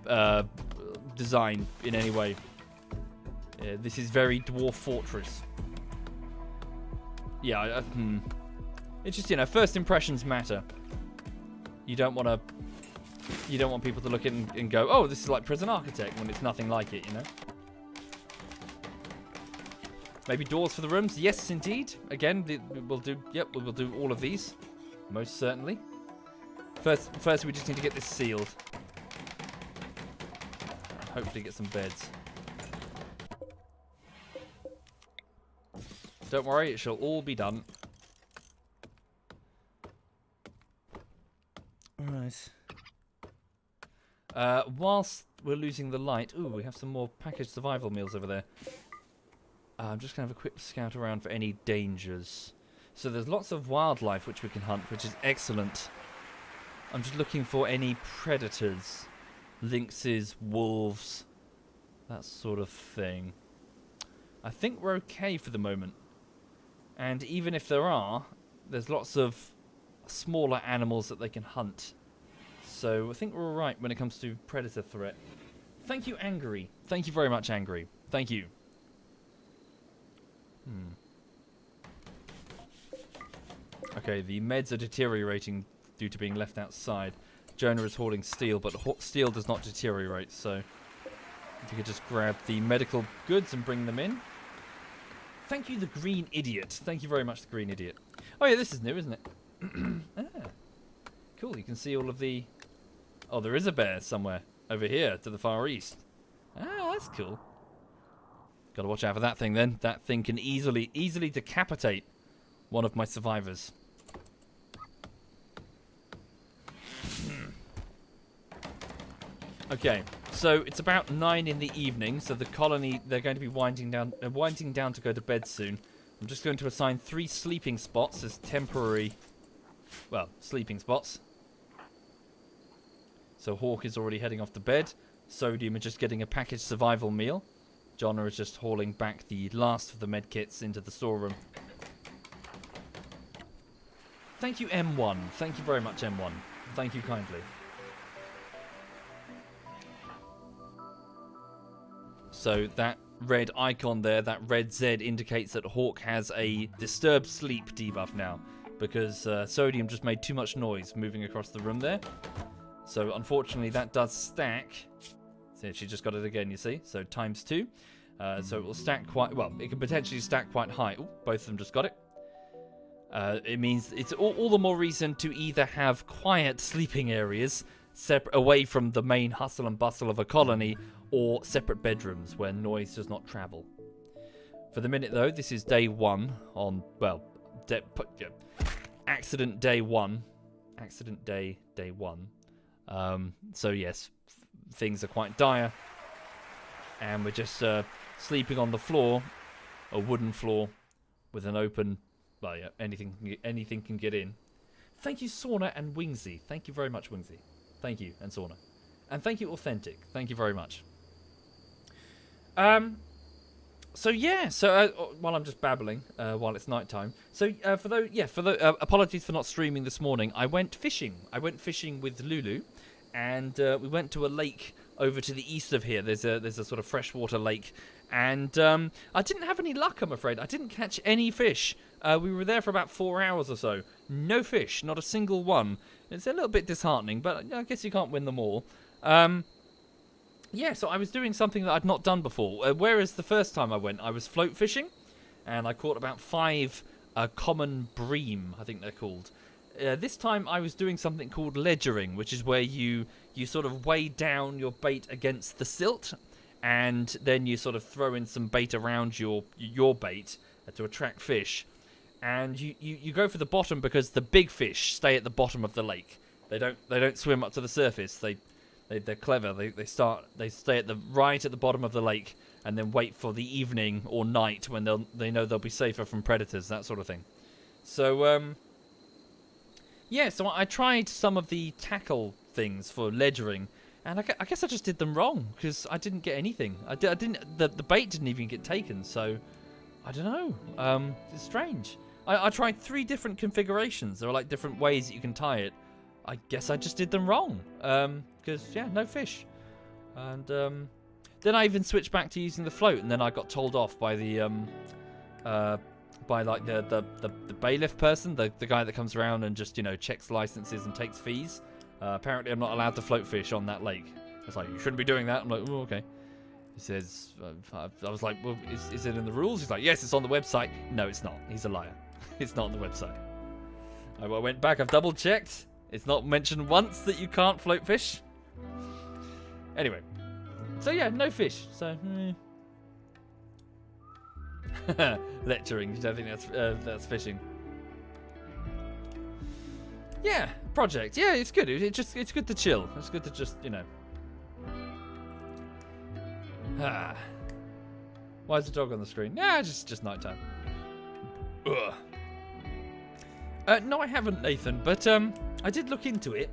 design in any way. This is very Dwarf Fortress. Yeah, it's just, you know, first impressions matter. You don't want people to look at it and go, oh, this is like Prison Architect, when it's nothing like it, you know? Maybe doors for the rooms? Yes, indeed. Again, we'll do all of these. Most certainly. First we just need to get this sealed. Hopefully get some beds. Don't worry, it shall all be done. Alright. Whilst we're losing the light... Ooh, we have some more packaged survival meals over there. I'm just going to have a quick scout around for any dangers. So there's lots of wildlife which we can hunt, which is excellent. I'm just looking for any predators. Lynxes, wolves, that sort of thing. I think we're okay for the moment. And even if there are, there's lots of smaller animals that they can hunt. So I think we're alright when it comes to predator threat. Thank you, Angry. Thank you very much, Angry. Thank you. Okay, the meds are deteriorating due to being left outside. Jonah is hauling steel, but steel does not deteriorate, so if you could just grab the medical goods and bring them in. Thank you, the Green Idiot. Thank you very much, the Green Idiot. Oh yeah, this is new, isn't it? Ah, cool, you can see all of the... Oh, there is a bear somewhere over here to the far east. Ah, that's cool. Gotta watch out for that thing then. That thing can easily decapitate one of my survivors. Okay, So it's about 9 in the evening. So the colony, they're going to be winding down to go to bed soon. I'm just going to assign 3 sleeping spots as temporary, well, sleeping spots. So Hawk is already heading off to bed. Sodium is just getting a packaged survival meal. Jonna is just hauling back the last of the medkits into the storeroom. Thank you, M1. Thank you very much, M1. Thank you kindly. So that red icon there, that red Z, indicates that Hawk has a disturbed sleep debuff now, because Sodium just made too much noise moving across the room there. So unfortunately that does stack. So she just got it again, you see. So times 2. So it will stack quite, well, it can potentially stack quite high. Ooh, both of them just got it. It means it's all the more reason to either have quiet sleeping areas away from the main hustle and bustle of a colony, or separate bedrooms where noise does not travel. For the minute though, this is day 1 on, well, accident day 1. Accident day 1. So yes, things are quite dire. And we're just sleeping on the floor, a wooden floor with an open, well yeah, anything can get in. Thank you, Sauna and Wingsy. Thank you very much, Wingsy. Thank you, and Sauna. And thank you, Authentic. Thank you very much. So yeah, while I'm just babbling, while it's nighttime. So apologies for not streaming this morning. I went fishing. I went fishing with Lulu, and we went to a lake over to the east of here. There's a sort of freshwater lake, and I didn't have any luck, I'm afraid. I didn't catch any fish. We were there for about 4 hours or so. No fish, not a single one. It's a little bit disheartening, but I guess you can't win them all. Yeah, so I was doing something that I'd not done before. Whereas the first time I went, I was float fishing, and I caught about 5 common bream, I think they're called. This time I was doing something called ledgering, which is where you sort of weigh down your bait against the silt, and then you sort of throw in some bait around your bait to attract fish. And you go for the bottom because the big fish stay at the bottom of the lake. They don't swim up to the surface. They're clever. They stay right at the bottom of the lake, and then wait for the evening or night when they know they'll be safer from predators, that sort of thing. So yeah, so I tried some of the tackle things for ledgering, and I guess I just did them wrong because I didn't get anything. The bait didn't even get taken. So I don't know. It's strange. I tried 3 different configurations. There are like different ways that you can tie it. I guess I just did them wrong. Because, yeah, no fish. And then I even switched back to using the float, and then I got told off by the bailiff person, the guy that comes around and just, checks licenses and takes fees. Apparently I'm not allowed to float fish on that lake. It's like, you shouldn't be doing that. I'm like, oh, okay. He says, I was like, well, is it in the rules? He's like, yes, it's on the website. No, it's not. He's a liar. It's not on the website. I went back, I've double checked. It's not mentioned once that you can't float fish. Anyway. So yeah, no fish. So, lecturing. You don't think that's fishing? Yeah, project. Yeah, it's good. It's good to chill. It's good to just, Why is the dog on the screen? Yeah, just nighttime. Ugh. No, I haven't, Nathan, but I did look into it.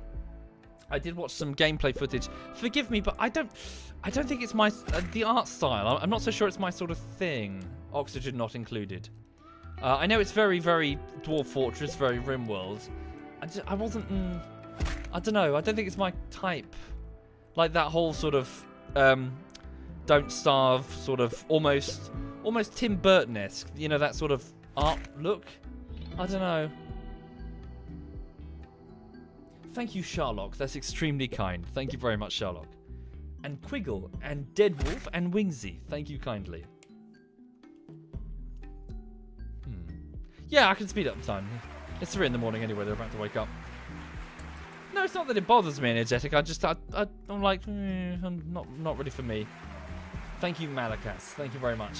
I did watch some gameplay footage. Forgive me, but I don't think it's my the art style. I'm not so sure it's my sort of thing. Oxygen not included. I know it's very, very Dwarf Fortress, very RimWorld. I wasn't. I don't know. I don't think it's my type. Like that whole sort of don't starve, sort of almost Tim Burton-esque. That sort of art look. I don't know. Thank you, Sherlock. That's extremely kind. Thank you very much, Sherlock. And Quiggle, and Deadwolf, and Wingsy. Thank you kindly. Yeah, I can speed up the time. It's 3 in the morning anyway. They're about to wake up. No, it's not that it bothers me, energetic. I'm like, I'm not really for me. Thank you, Malakas. Thank you very much.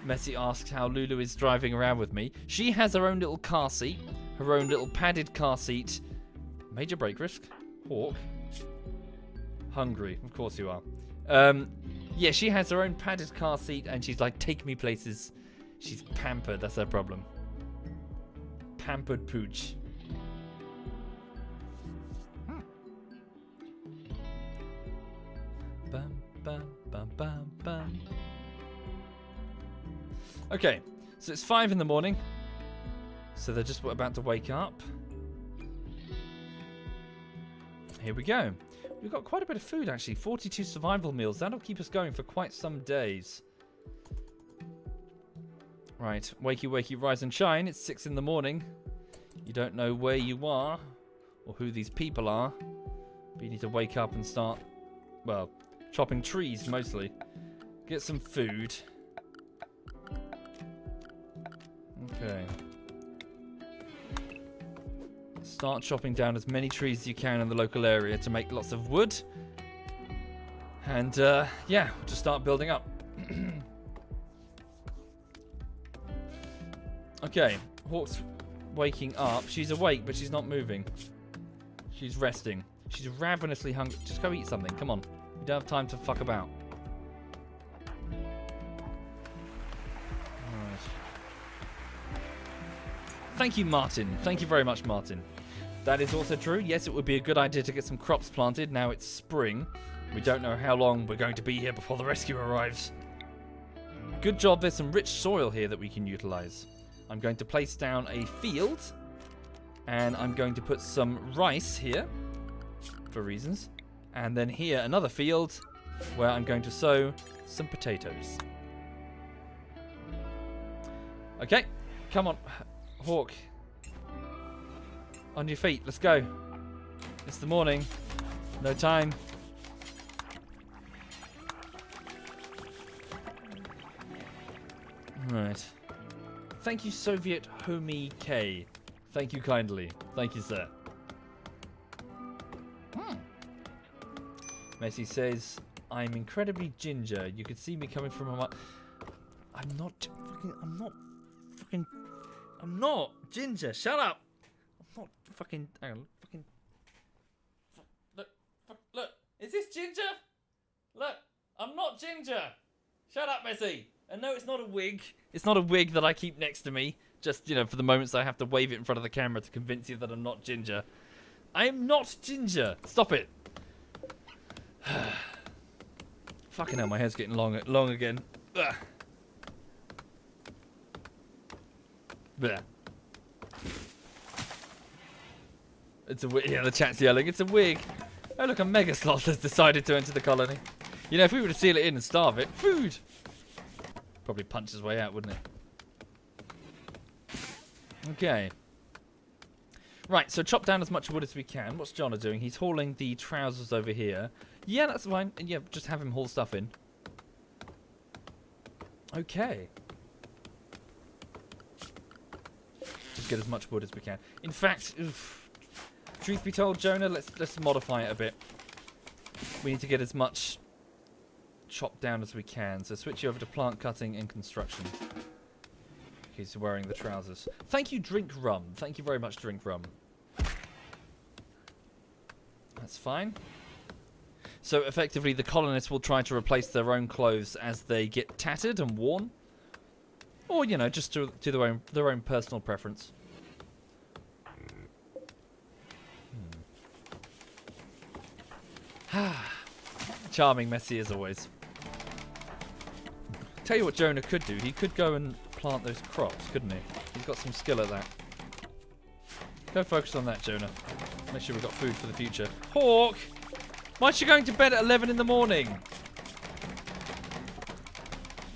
Messi asks how Lulu is driving around with me. She has her own little car seat. Her own little padded car seat. Major brake risk. Hawk. Hungry. Of course you are. Yeah, she has her own padded car seat, and she's like, take me places. She's pampered. That's her problem. Pampered pooch. Bum, bum, bum, bum, bum. Okay, so it's 5 in the morning. So they're just about to wake up. Here we go. We've got quite a bit of food, actually. 42 survival meals. That'll keep us going for quite some days. Right. Wakey, wakey, rise and shine. It's 6 in the morning. You don't know where you are or who these people are. But you need to wake up and start, well, chopping trees, mostly. Get some food. Okay. Start chopping down as many trees as you can in the local area to make lots of wood. And, yeah, just start building up. Okay, Hawk's waking up. She's awake, but she's not moving. She's resting. She's ravenously hungry. Just go eat something. Come on. We don't have time to fuck about. Alright. Thank you, Martin. Thank you very much, Martin. That is also true. Yes, it would be a good idea to get some crops planted. Now it's spring. We don't know how long we're going to be here before the rescue arrives. Good job. There's some rich soil here that we can utilize. I'm going to place down a field. And I'm going to put some rice here. For reasons. And then here, another field. Where I'm going to sow some potatoes. Okay. Come on. Hawk. On your feet. Let's go. It's the morning. No time. Right. Thank you, Soviet Homie K. Thank you kindly. Thank you, sir. Messi says, I'm incredibly ginger. You could see me coming from a... I'm not ginger. Shut up. I'm not fucking... Hang on. Fucking... Look. Is this ginger? Look. I'm not ginger. Shut up, Messi. And no, it's not a wig. It's not a wig that I keep next to me. Just, you know, for the moments I have to wave it in front of the camera to convince you that I'm not ginger. I am not ginger. Stop it. Fucking hell, my hair's getting long again. Ugh. Blech. It's a wig. Yeah, the chat's yelling. It's a wig. Oh, look, a mega sloth has decided to enter the colony. You know, if we were to seal it in and starve it, food. Probably punch his way out, wouldn't it? Okay. Right, so chop down as much wood as we can. What's John doing? He's hauling the trousers over here. Yeah, that's fine. And yeah, just have him haul stuff in. Okay. Just get as much wood as we can. In fact, truth be told, Jonah, let's modify it a bit. We need to get as much chopped down as we can. So switch you over to plant cutting and construction. He's wearing the trousers. Thank you, Drink Rum. Thank you very much, Drink Rum. That's fine. So effectively, the colonists will try to replace their own clothes as they get tattered and worn. Or, you know, just to their own personal preference. Charming, messy as always. Tell you what Jonah could do. He could go and plant those crops, couldn't he? He's got some skill at that. Go focus on that, Jonah. Make sure we've got food for the future. Hawk! Why is she going to bed at 11 in the morning?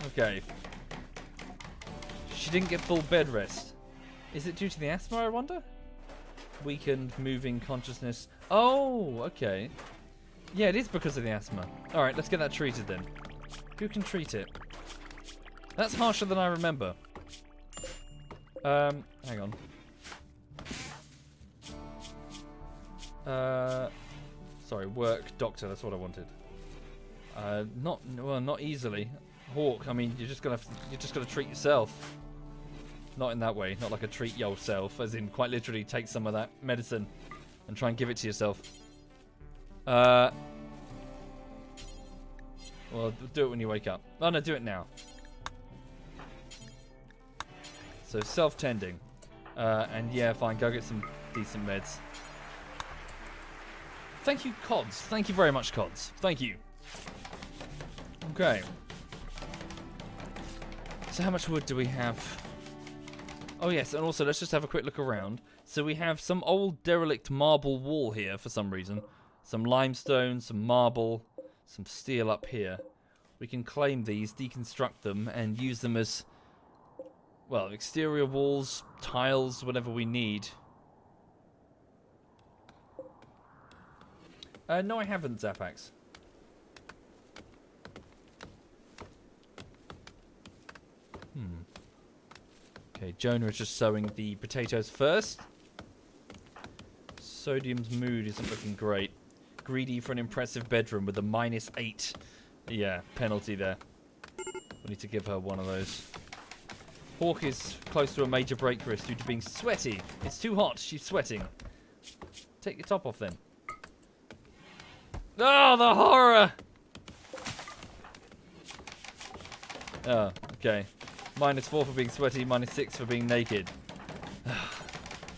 Okay. She didn't get full bed rest. Is it due to the asthma, I wonder? Weakened, moving consciousness. Oh, okay. Yeah, it is because of the asthma. Alright, let's get that treated then. Who can treat it? That's harsher than I remember. Hang on. Sorry, work doctor. That's what I wanted. Not easily. Hawk. I mean, you're just gonna treat yourself. Not in that way. Not like a treat yourself, as in quite literally take some of that medicine and try and give it to yourself. Well, do it when you wake up. Oh no, do it now. So self-tending. And yeah, fine, go get some decent meds. Thank you, Cods. Thank you very much, Cods. Thank you. Okay. So how much wood do we have? Oh yes, and also let's just have a quick look around. So we have some old derelict marble wall here for some reason. Some limestone, some marble, some steel up here. We can claim these, deconstruct them, and use them as, well, exterior walls, tiles, whatever we need. No, I haven't, Zapax. Okay, Jonah is just sowing the potatoes first. Sodium's mood isn't looking great. Greedy for an impressive bedroom with a -8. Yeah, penalty there. We need to give her one of those. Hawk is close to a major break risk due to being sweaty. It's too hot. She's sweating. Take your top off then. Oh, the horror! Oh, okay. -4 for being sweaty, -6 for being naked.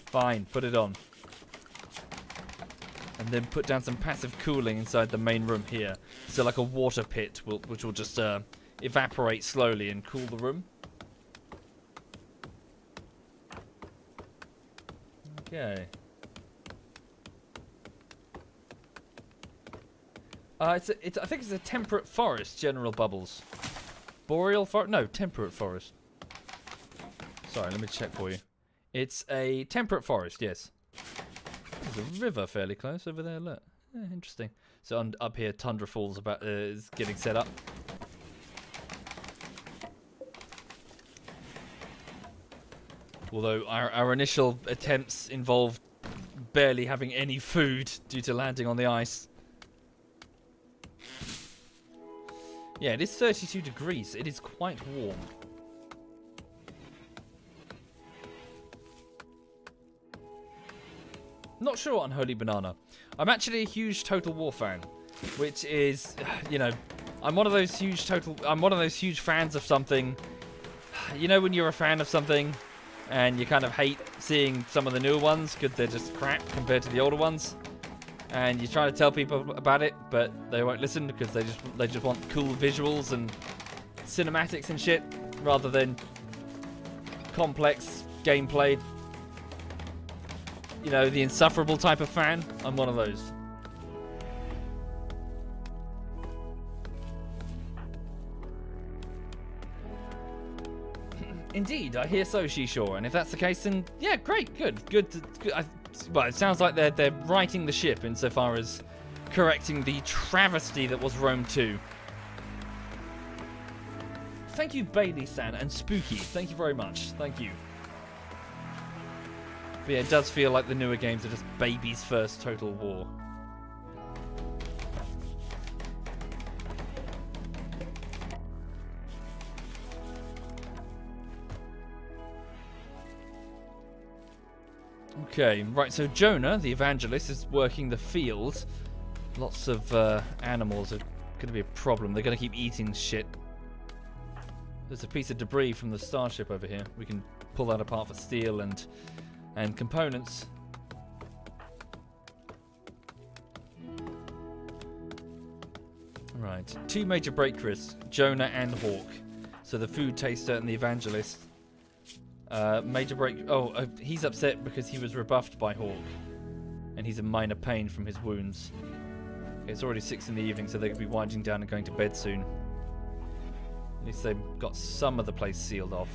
Fine, put it on. And then put down some passive cooling inside the main room here. So like a water pit, which will just evaporate slowly and cool the room. Okay. I think it's a temperate forest, General Bubbles. Boreal forest? No, temperate forest. Sorry, let me check for you. It's a temperate forest, yes. There's a river fairly close over there, look. Interesting. So up here, Tundra Falls is getting set up. Although our initial attempts involved barely having any food due to landing on the ice. Yeah, it is 32 degrees. It is quite warm. Not sure on Holy Banana. I'm actually a huge Total War fan, which is, you know, I'm one of those huge fans of something. You know when you're a fan of something and you kind of hate seeing some of the newer ones because they're just crap compared to the older ones? And you try to tell people about it, but they won't listen because they just want cool visuals and cinematics and shit, rather than complex gameplay. You know, the insufferable type of fan. I'm one of those. Indeed, I hear so, She-Shore. And if that's the case, then yeah, great, good. Well, it sounds like they're righting the ship insofar as correcting the travesty that was Rome 2. Thank you, Bailey-san and Spooky. Thank you very much. Thank you. But yeah, it does feel like the newer games are just baby's first Total War. Okay, right, so Jonah, the evangelist, is working the fields. Lots of animals are going to be a problem. They're going to keep eating shit. There's a piece of debris from the starship over here. We can pull that apart for steel and components. Right, 2 major break risks, Jonah and Hawk. So the food taster and the evangelist. Major break. Oh, he's upset because he was rebuffed by Hawk, and he's in minor pain from his wounds. Okay, it's already 6 in the evening, so they could be winding down and going to bed soon. At least they've got some of the place sealed off.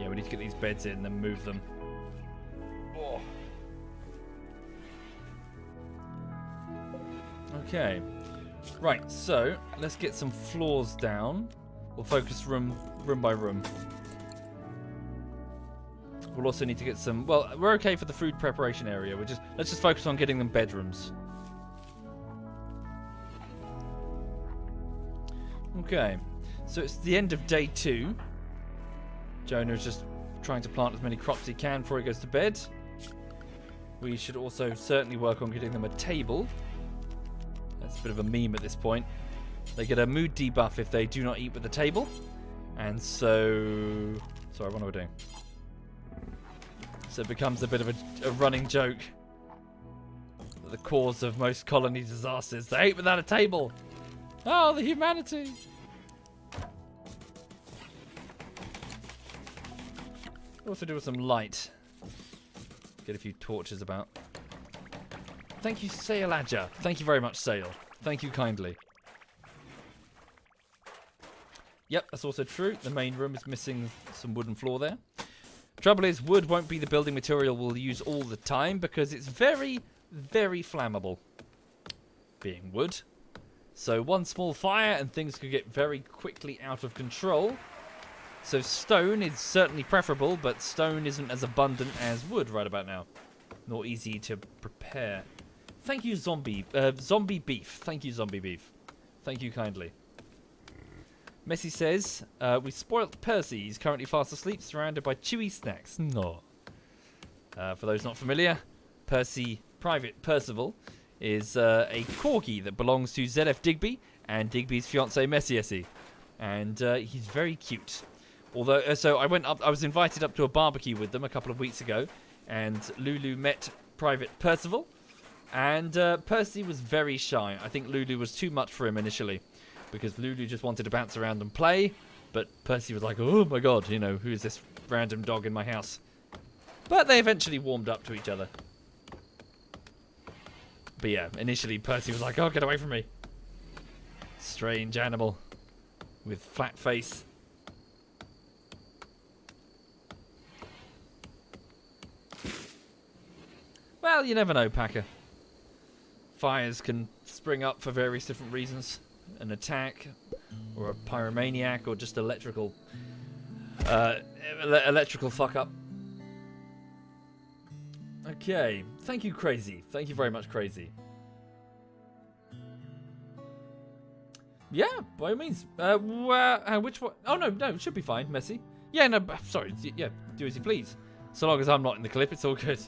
Yeah, we need to get these beds in and then move them. Oh. Okay. Right, so let's get some floors down. We'll focus room by room. We'll also need to get some... Well, we're okay for the food preparation area. Let's just focus on getting them bedrooms. Okay. So it's the end of day 2. Jonah is just trying to plant as many crops as he can before he goes to bed. We should also certainly work on getting them a table. It's a bit of a meme at this point. They get a mood debuff if they do not eat with the table. And so... Sorry, what am I doing? So it becomes a bit of a running joke. The cause of most colony disasters. They ate without a table. Oh, the humanity. Also do with some light. Get a few torches about. Thank you, Sail Adja. Thank you very much, Sail. Thank you kindly. Yep, that's also true. The main room is missing some wooden floor there. Trouble is, wood won't be the building material we'll use all the time because it's very, very flammable. Being wood. So one small fire and things could get very quickly out of control. So stone is certainly preferable, but stone isn't as abundant as wood right about now. Nor easy to prepare. Thank you, Zombie Beef. Thank you, Zombie Beef. Thank you kindly. Messi says, we spoilt Percy. He's currently fast asleep, surrounded by chewy snacks. No. For those not familiar, Private Percival is a corgi that belongs to ZF Digby and Digby's fiancée Messi. And he's very cute. Although, so I was invited up to a barbecue with them a couple of weeks ago, and Lulu met Private Percival, and Percy was very shy. I think Lulu was too much for him initially, because Lulu just wanted to bounce around and play, but Percy was like, oh my god, you know, who is this random dog in my house? But they eventually warmed up to each other. But yeah, initially Percy was like, oh, get away from me. Strange animal with flat face. Well, you never know, Packer. Fires can spring up for various different reasons. An attack, or a pyromaniac, or just electrical fuck up. Okay, thank you, Crazy. Thank you very much, Crazy. Yeah, by all means. Which one? Oh, no, it should be fine, Messi. Yeah, no, sorry. Yeah, do as you please. So long as I'm not in the clip, it's all good.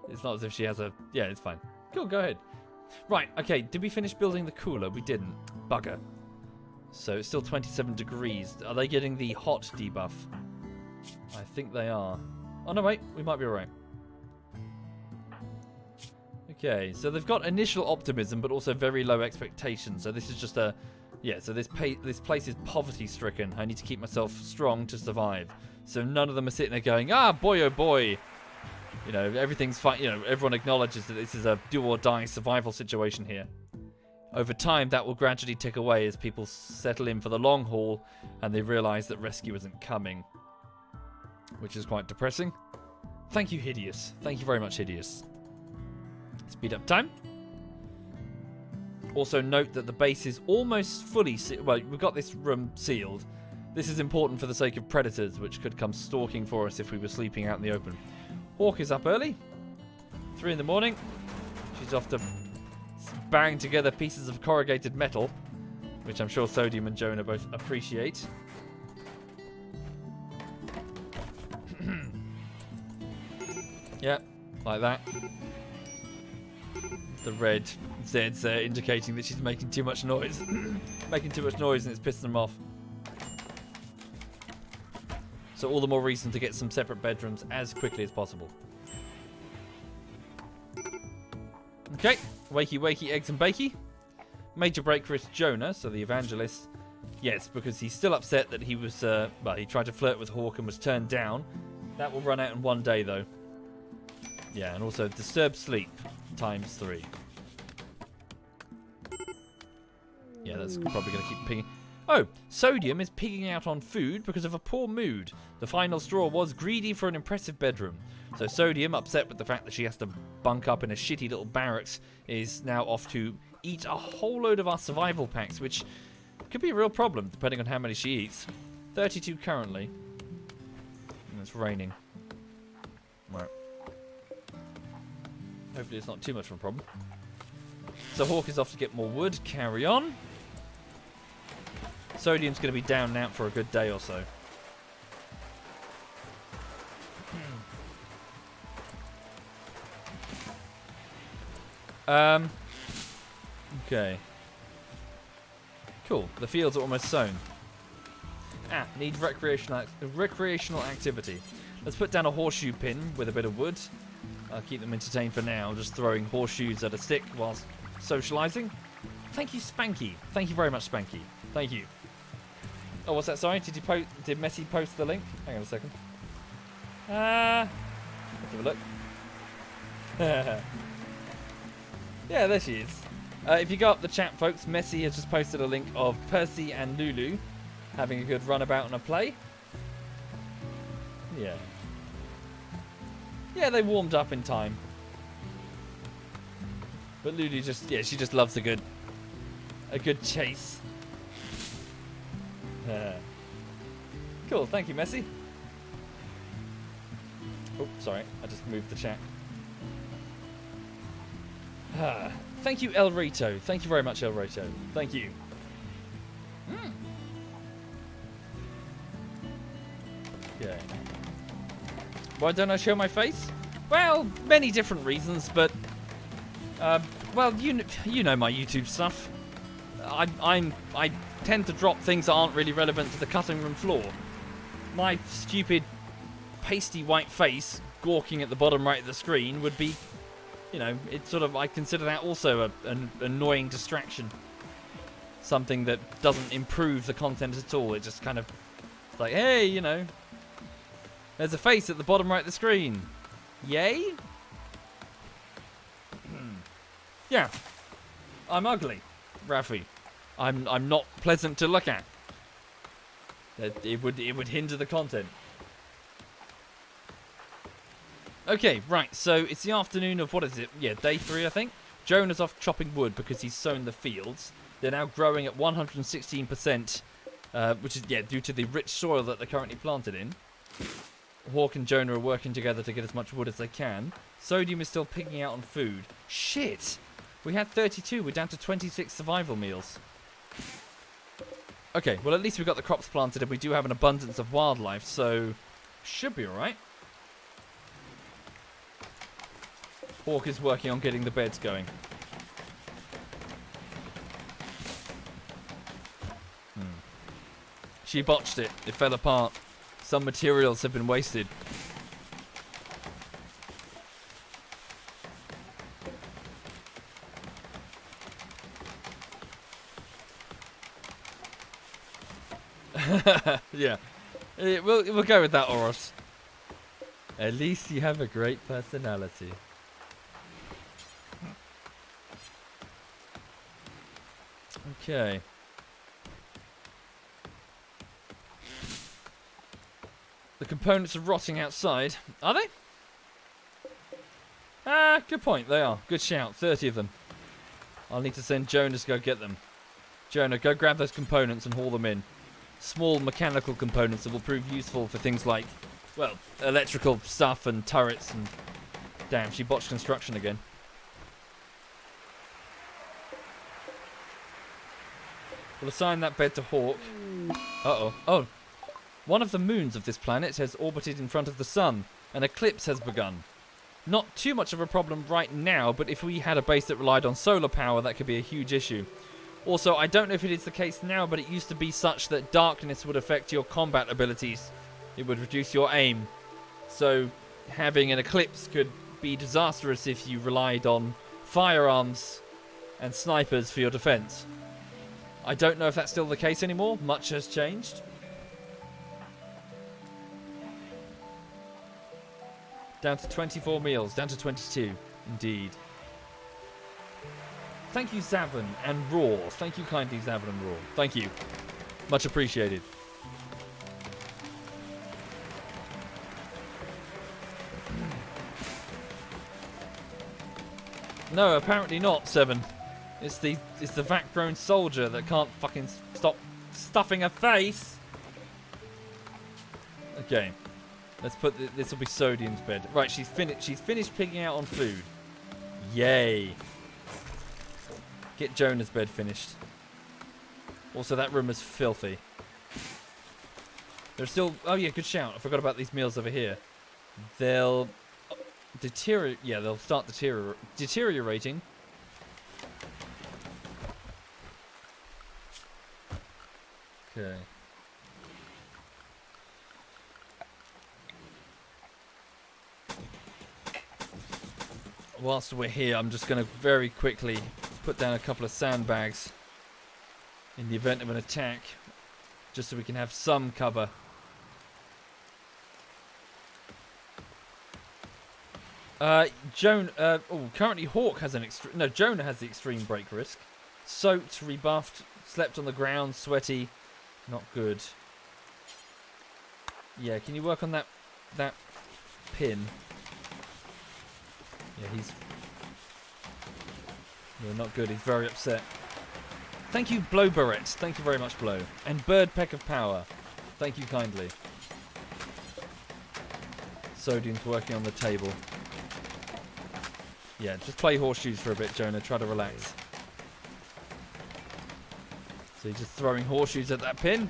It's not as if she has a... Yeah, it's fine. Cool, go ahead. Right, okay, did we finish building the cooler? We didn't. Bugger. So it's still 27 degrees. Are they getting the hot debuff? I think they are. Oh, no, wait. We might be alright. Okay, so they've got initial optimism, but also very low expectations. So this is just a... Yeah, so this place is poverty-stricken. I need to keep myself strong to survive. So none of them are sitting there going, ah, boy, oh boy. You know, everything's fine. You know, everyone acknowledges that this is a do-or-die survival situation here. Over time, that will gradually tick away as people settle in for the long haul and they realise that rescue isn't coming. Which is quite depressing. Thank you, Hideous. Thank you very much, Hideous. Speed up time. Also note that the base is almost fully sealed. Well, we've got this room sealed. This is important for the sake of predators, which could come stalking for us if we were sleeping out in the open. Hawk is up early. 3 in the morning. She's off to bang together pieces of corrugated metal, which I'm sure Sodium and Jonah both appreciate. Yep, like that. The red Z's there indicating that she's making too much noise. Making too much noise and it's pissing them off. So all the more reason to get some separate bedrooms as quickly as possible. Okay, wakey wakey, eggs and bakey. Major break for Jonah, so the evangelist. Yes, because he's still upset that he was, well, he tried to flirt with Hawk and was turned down. That will run out in one day, though. Yeah, and also disturbed sleep ×3. Yeah, that's probably going to keep pinging. Oh, Sodium is pigging out on food because of a poor mood. The final straw was greedy for an impressive bedroom. So Sodium, upset with the fact that she has to bunk up in a shitty little barracks, is now off to eat a whole load of our survival packs, which could be a real problem depending on how many she eats. 32 currently. And it's raining. Right. Hopefully it's not too much of a problem. So Hawk is off to get more wood. Carry on. Sodium's going to be down and out for a good day or so. Okay. Cool. The fields are almost sown. Need recreational activity. Let's put down a horseshoe pin with a bit of wood. I'll keep them entertained for now, just throwing horseshoes at a stick whilst socialising. Thank you, Spanky. Thank you very much, Spanky. Thank you. Oh, what's that? Sorry, did Messi post the link? Hang on a second. Let's have a look. Yeah, there she is. If you go up the chat, folks, Messi has just posted a link of Percy and Lulu having a good runabout and a play. Yeah. Yeah, they warmed up in time. But Lulu she just loves a good chase. Cool, thank you, Messi. Oh, sorry, I just moved the chat. Thank you, El Rito. Thank you very much, El Rito. Thank you. Okay. Why don't I show my face? Well, many different reasons, but well, you know my YouTube stuff. I tend to drop things that aren't really relevant to the cutting room floor. My stupid pasty white face gawking at the bottom right of the screen would be, you know, it's sort of, I consider that also an annoying distraction. Something that doesn't improve the content at all. It just kind of, it's like, hey, you know, there's a face at the bottom right of the screen. Yay? Yeah. I'm ugly, Rafi. I'm not pleasant to look at. It would hinder the content. Okay, right, so it's the afternoon of, what is it? Yeah, day 3, I think. Jonah's off chopping wood because he's sown the fields. They're now growing at 116%, which is, yeah, due to the rich soil that they're currently planted in. Hawk and Jonah are working together to get as much wood as they can. Sodium is still picking out on food. Shit! We had 32, we're down to 26 survival meals. Okay, well at least we've got the crops planted and we do have an abundance of wildlife, so should be alright. Hawk is working on getting the beds going. She botched it. It fell apart. Some materials have been wasted. Yeah. We'll go with that, Oros. At least you have a great personality. Okay. The components are rotting outside. Are they? Good point. They are. Good shout. 30 of them. I'll need to send Jonah to go get them. Jonah, go grab those components and haul them in. Small mechanical components that will prove useful for things like, well, electrical stuff and turrets and... Damn, she botched construction again. We'll assign that bed to Hawk. Uh-oh. Oh. One of the moons of this planet has orbited in front of the sun. An eclipse has begun. Not too much of a problem right now, but if we had a base that relied on solar power, that could be a huge issue. Also, I don't know if it is the case now, but it used to be such that darkness would affect your combat abilities. It would reduce your aim. So, having an eclipse could be disastrous if you relied on firearms and snipers for your defense. I don't know if that's still the case anymore. Much has changed. Down to 24 meals. Down to 22. Indeed. Thank you, Zavin and Raw. Thank you kindly, Zavin and Raw. Thank you. Much appreciated. No, apparently not, 7. It's the vac-grown soldier that can't fucking stop stuffing a face. Okay. Let's put this will be Sodium's bed. Right, she's finished picking out on food. Yay. Get Jonah's bed finished. Also, that room is filthy. There's still... Oh, yeah, good shout. I forgot about these meals over here. They'll... deteriorate... Yeah, they'll start deteriorating. Okay. Whilst we're here, I'm just going to very quickly put down a couple of sandbags in the event of an attack, just so we can have some cover. Currently Hawk has an extreme... No, Jonah has the extreme break risk. Soaked, rebuffed, slept on the ground, sweaty. Not good. Yeah, can you work on that pin? Yeah, he's... Yeah, not good. He's very upset. Thank you, Blow Barrett. Thank you very much, Blow. And Bird Peck of Power. Thank you kindly. Sodium's working on the table. Yeah, just play horseshoes for a bit, Jonah. Try to relax. So you're just throwing horseshoes at that pin.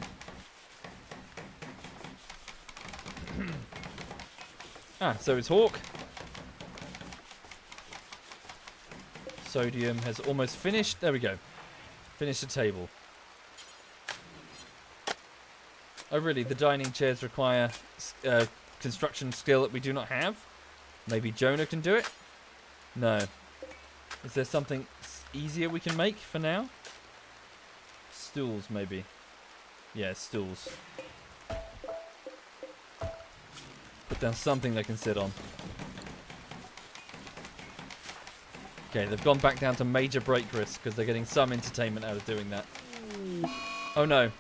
So it's Hawk. Sodium has almost finished. There we go. Finish the table. Oh, really? The dining chairs require construction skill that we do not have? Maybe Jonah can do it? No. Is there something easier we can make for now? Stools, maybe. Yeah, stools. Put down something they can sit on. Okay, they've gone back down to major break risk because they're getting some entertainment out of doing that. Oh no.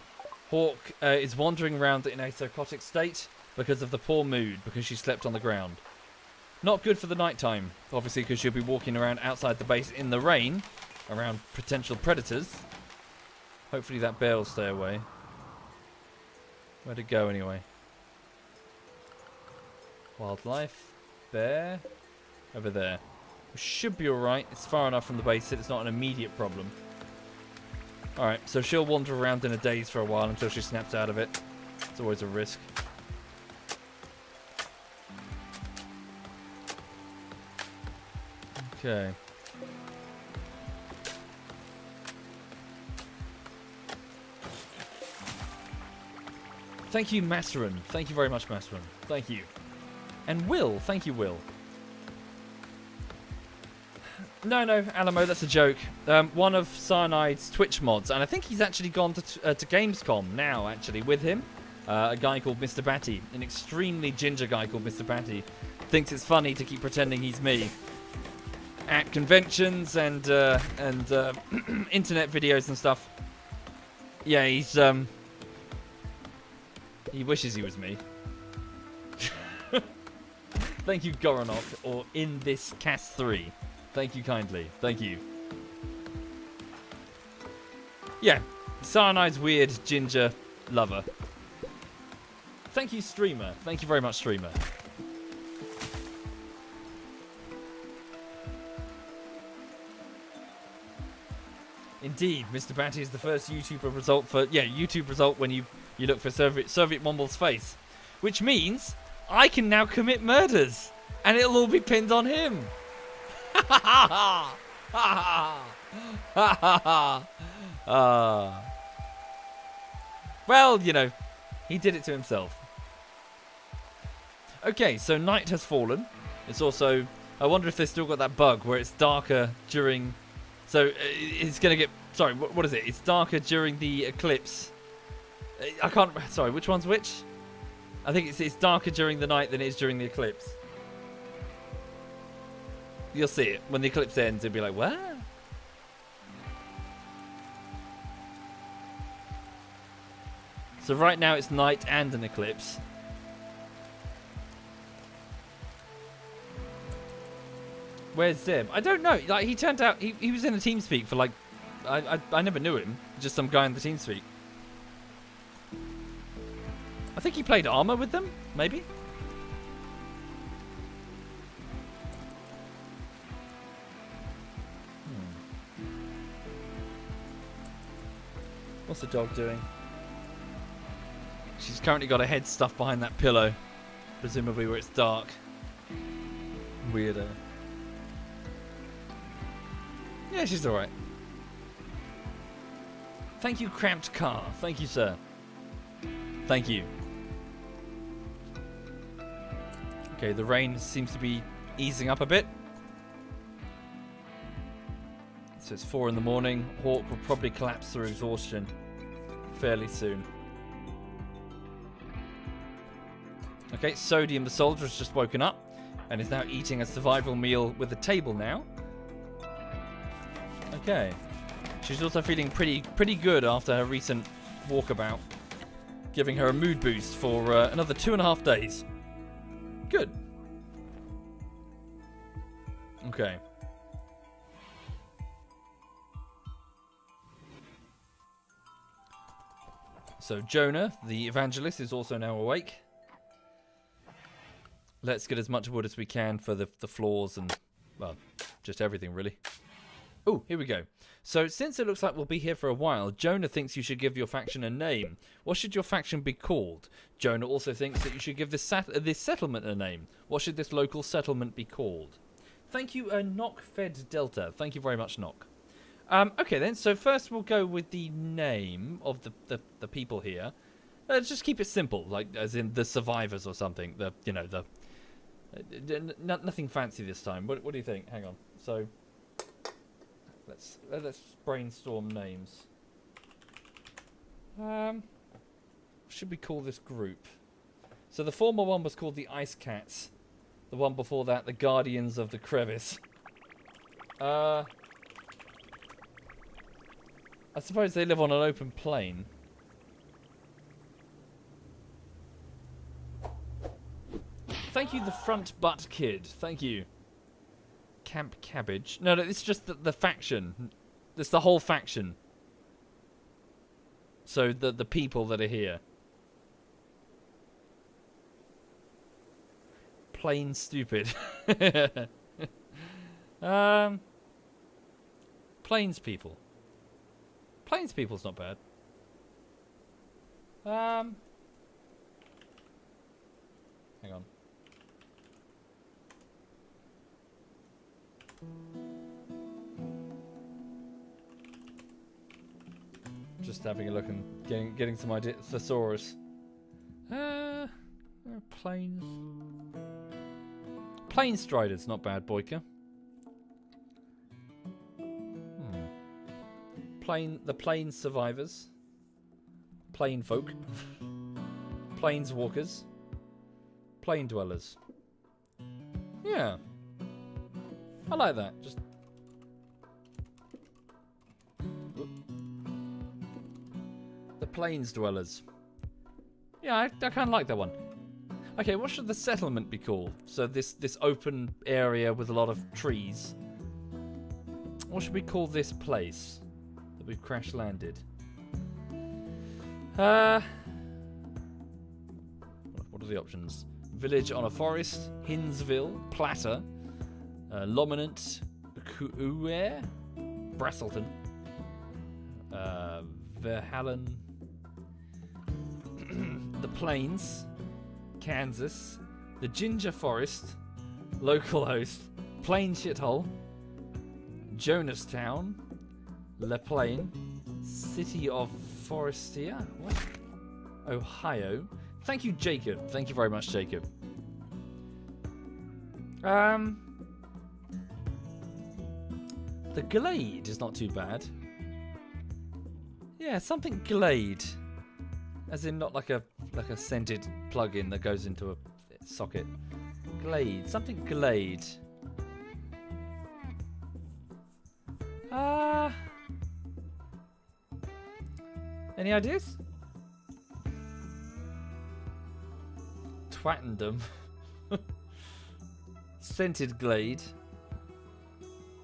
Hawk is wandering around in a psychotic state because of the poor mood, because she slept on the ground. Not good for the nighttime, obviously, because she'll be walking around outside the base in the rain, around potential predators. Hopefully that bear will stay away. Where'd it go anyway? Wildlife. Bear. Over there. We should be alright. It's far enough from the base that it's not an immediate problem. Alright, so she'll wander around in a daze for a while until she snaps out of it. It's always a risk. Okay. Thank you, Masserin. Thank you very much, Masserin. Thank you. And Will. Thank you, Will. No, Alamo, that's a joke. One of Cyanide's Twitch mods, and I think he's actually gone to Gamescom now, actually, with him. A guy called Mr. Batty, an extremely ginger guy called Mr. Batty, thinks it's funny to keep pretending he's me at conventions and internet videos and stuff. Yeah, he's he wishes he was me. Thank you, Goronok, or in this Cast 3. Thank you kindly. Thank you. Yeah, Cyanide's weird ginger lover. Thank you, Streamer. Thank you very much, Streamer. Indeed, Mr. Batty is the first YouTuber result for... Yeah, YouTube result when you look for SovietWomble's face. Which means I can now commit murders. And it'll all be pinned on him. Well, you know, he did it to himself. Okay, so night has fallen. It's also... I wonder if they've still got that bug where it's darker during... So, it's going to get... Sorry, what is it? It's darker during the eclipse. I can't... Sorry, which one's which? I think it's darker during the night than it is during the eclipse. You'll see it. When the eclipse ends, it'll be like, what? So right now it's night and an eclipse. Where's Zeb? I don't know. Like, he turned out... He was in a TeamSpeak for like... I never knew him. Just some guy in the TeamSpeak. I think he played Armor with them, maybe? What's the dog doing? She's currently got her head stuffed behind that pillow. Presumably where it's dark. Weirdo. Yeah, she's alright. Thank you, Cramped Car. Thank you, sir. Thank you. Okay, the rain seems to be easing up a bit. So it's 4 in the morning. Hawk will probably collapse through exhaustion fairly soon. Okay, Sodium the soldier has just woken up and is now eating a survival meal with a table now. Okay. She's also feeling pretty good after her recent walkabout, giving her a mood boost for another 2.5 days. Good. Okay. So Jonah, the evangelist, is also now awake. Let's get as much wood as we can for the floors and, well, just everything, really. Oh, here we go. So, since it looks like we'll be here for a while, Jonah thinks you should give your faction a name. What should your faction be called? Jonah also thinks that you should give this settlement a name. What should this local settlement be called? Thank you, Knock Fed Delta. Thank you very much, Knock. Okay then, so first we'll go with the name of the people here. Just keep it simple, like as in the survivors or something. Nothing fancy this time. What do you think? Hang on. So let's brainstorm names. What should we call this group? So the former one was called the Ice Cats. The one before that, the Guardians of the Crevice. I suppose they live on an open plain. Thank you, the Front Butt Kid. Thank you. Camp Cabbage. No, it's just the faction. It's the whole faction. So the people that are here. Plain stupid. Plains people. Plains people's not bad. Hang on. Just having a look and getting some idea. Thesaurus. Plains. Plain Striders, not bad, Boyka. The Plains Survivors. Plain Folk. Plains Walkers. Plain Dwellers. Yeah. I like that. Just. The Plains Dwellers. Yeah, I kind of like that one. Okay, what should the settlement be called? So this open area with a lot of trees. What should we call this place that we've crash landed? What are the options? Village on a forest, Hinsville, Platter, Lominant, Uer, Brasselton, Verhallen, the Plains, Kansas, the Ginger Forest, local host, Plain Shithole, Jonastown, La Plaine, City of Forestier, what? Ohio. Thank you, Jacob. Thank you very much, Jacob. The Glade is not too bad. Yeah, something Glade. As in not like a scented plug-in that goes into a socket. Glade. Something Glade. Any ideas? Twattendom. Scented Glade.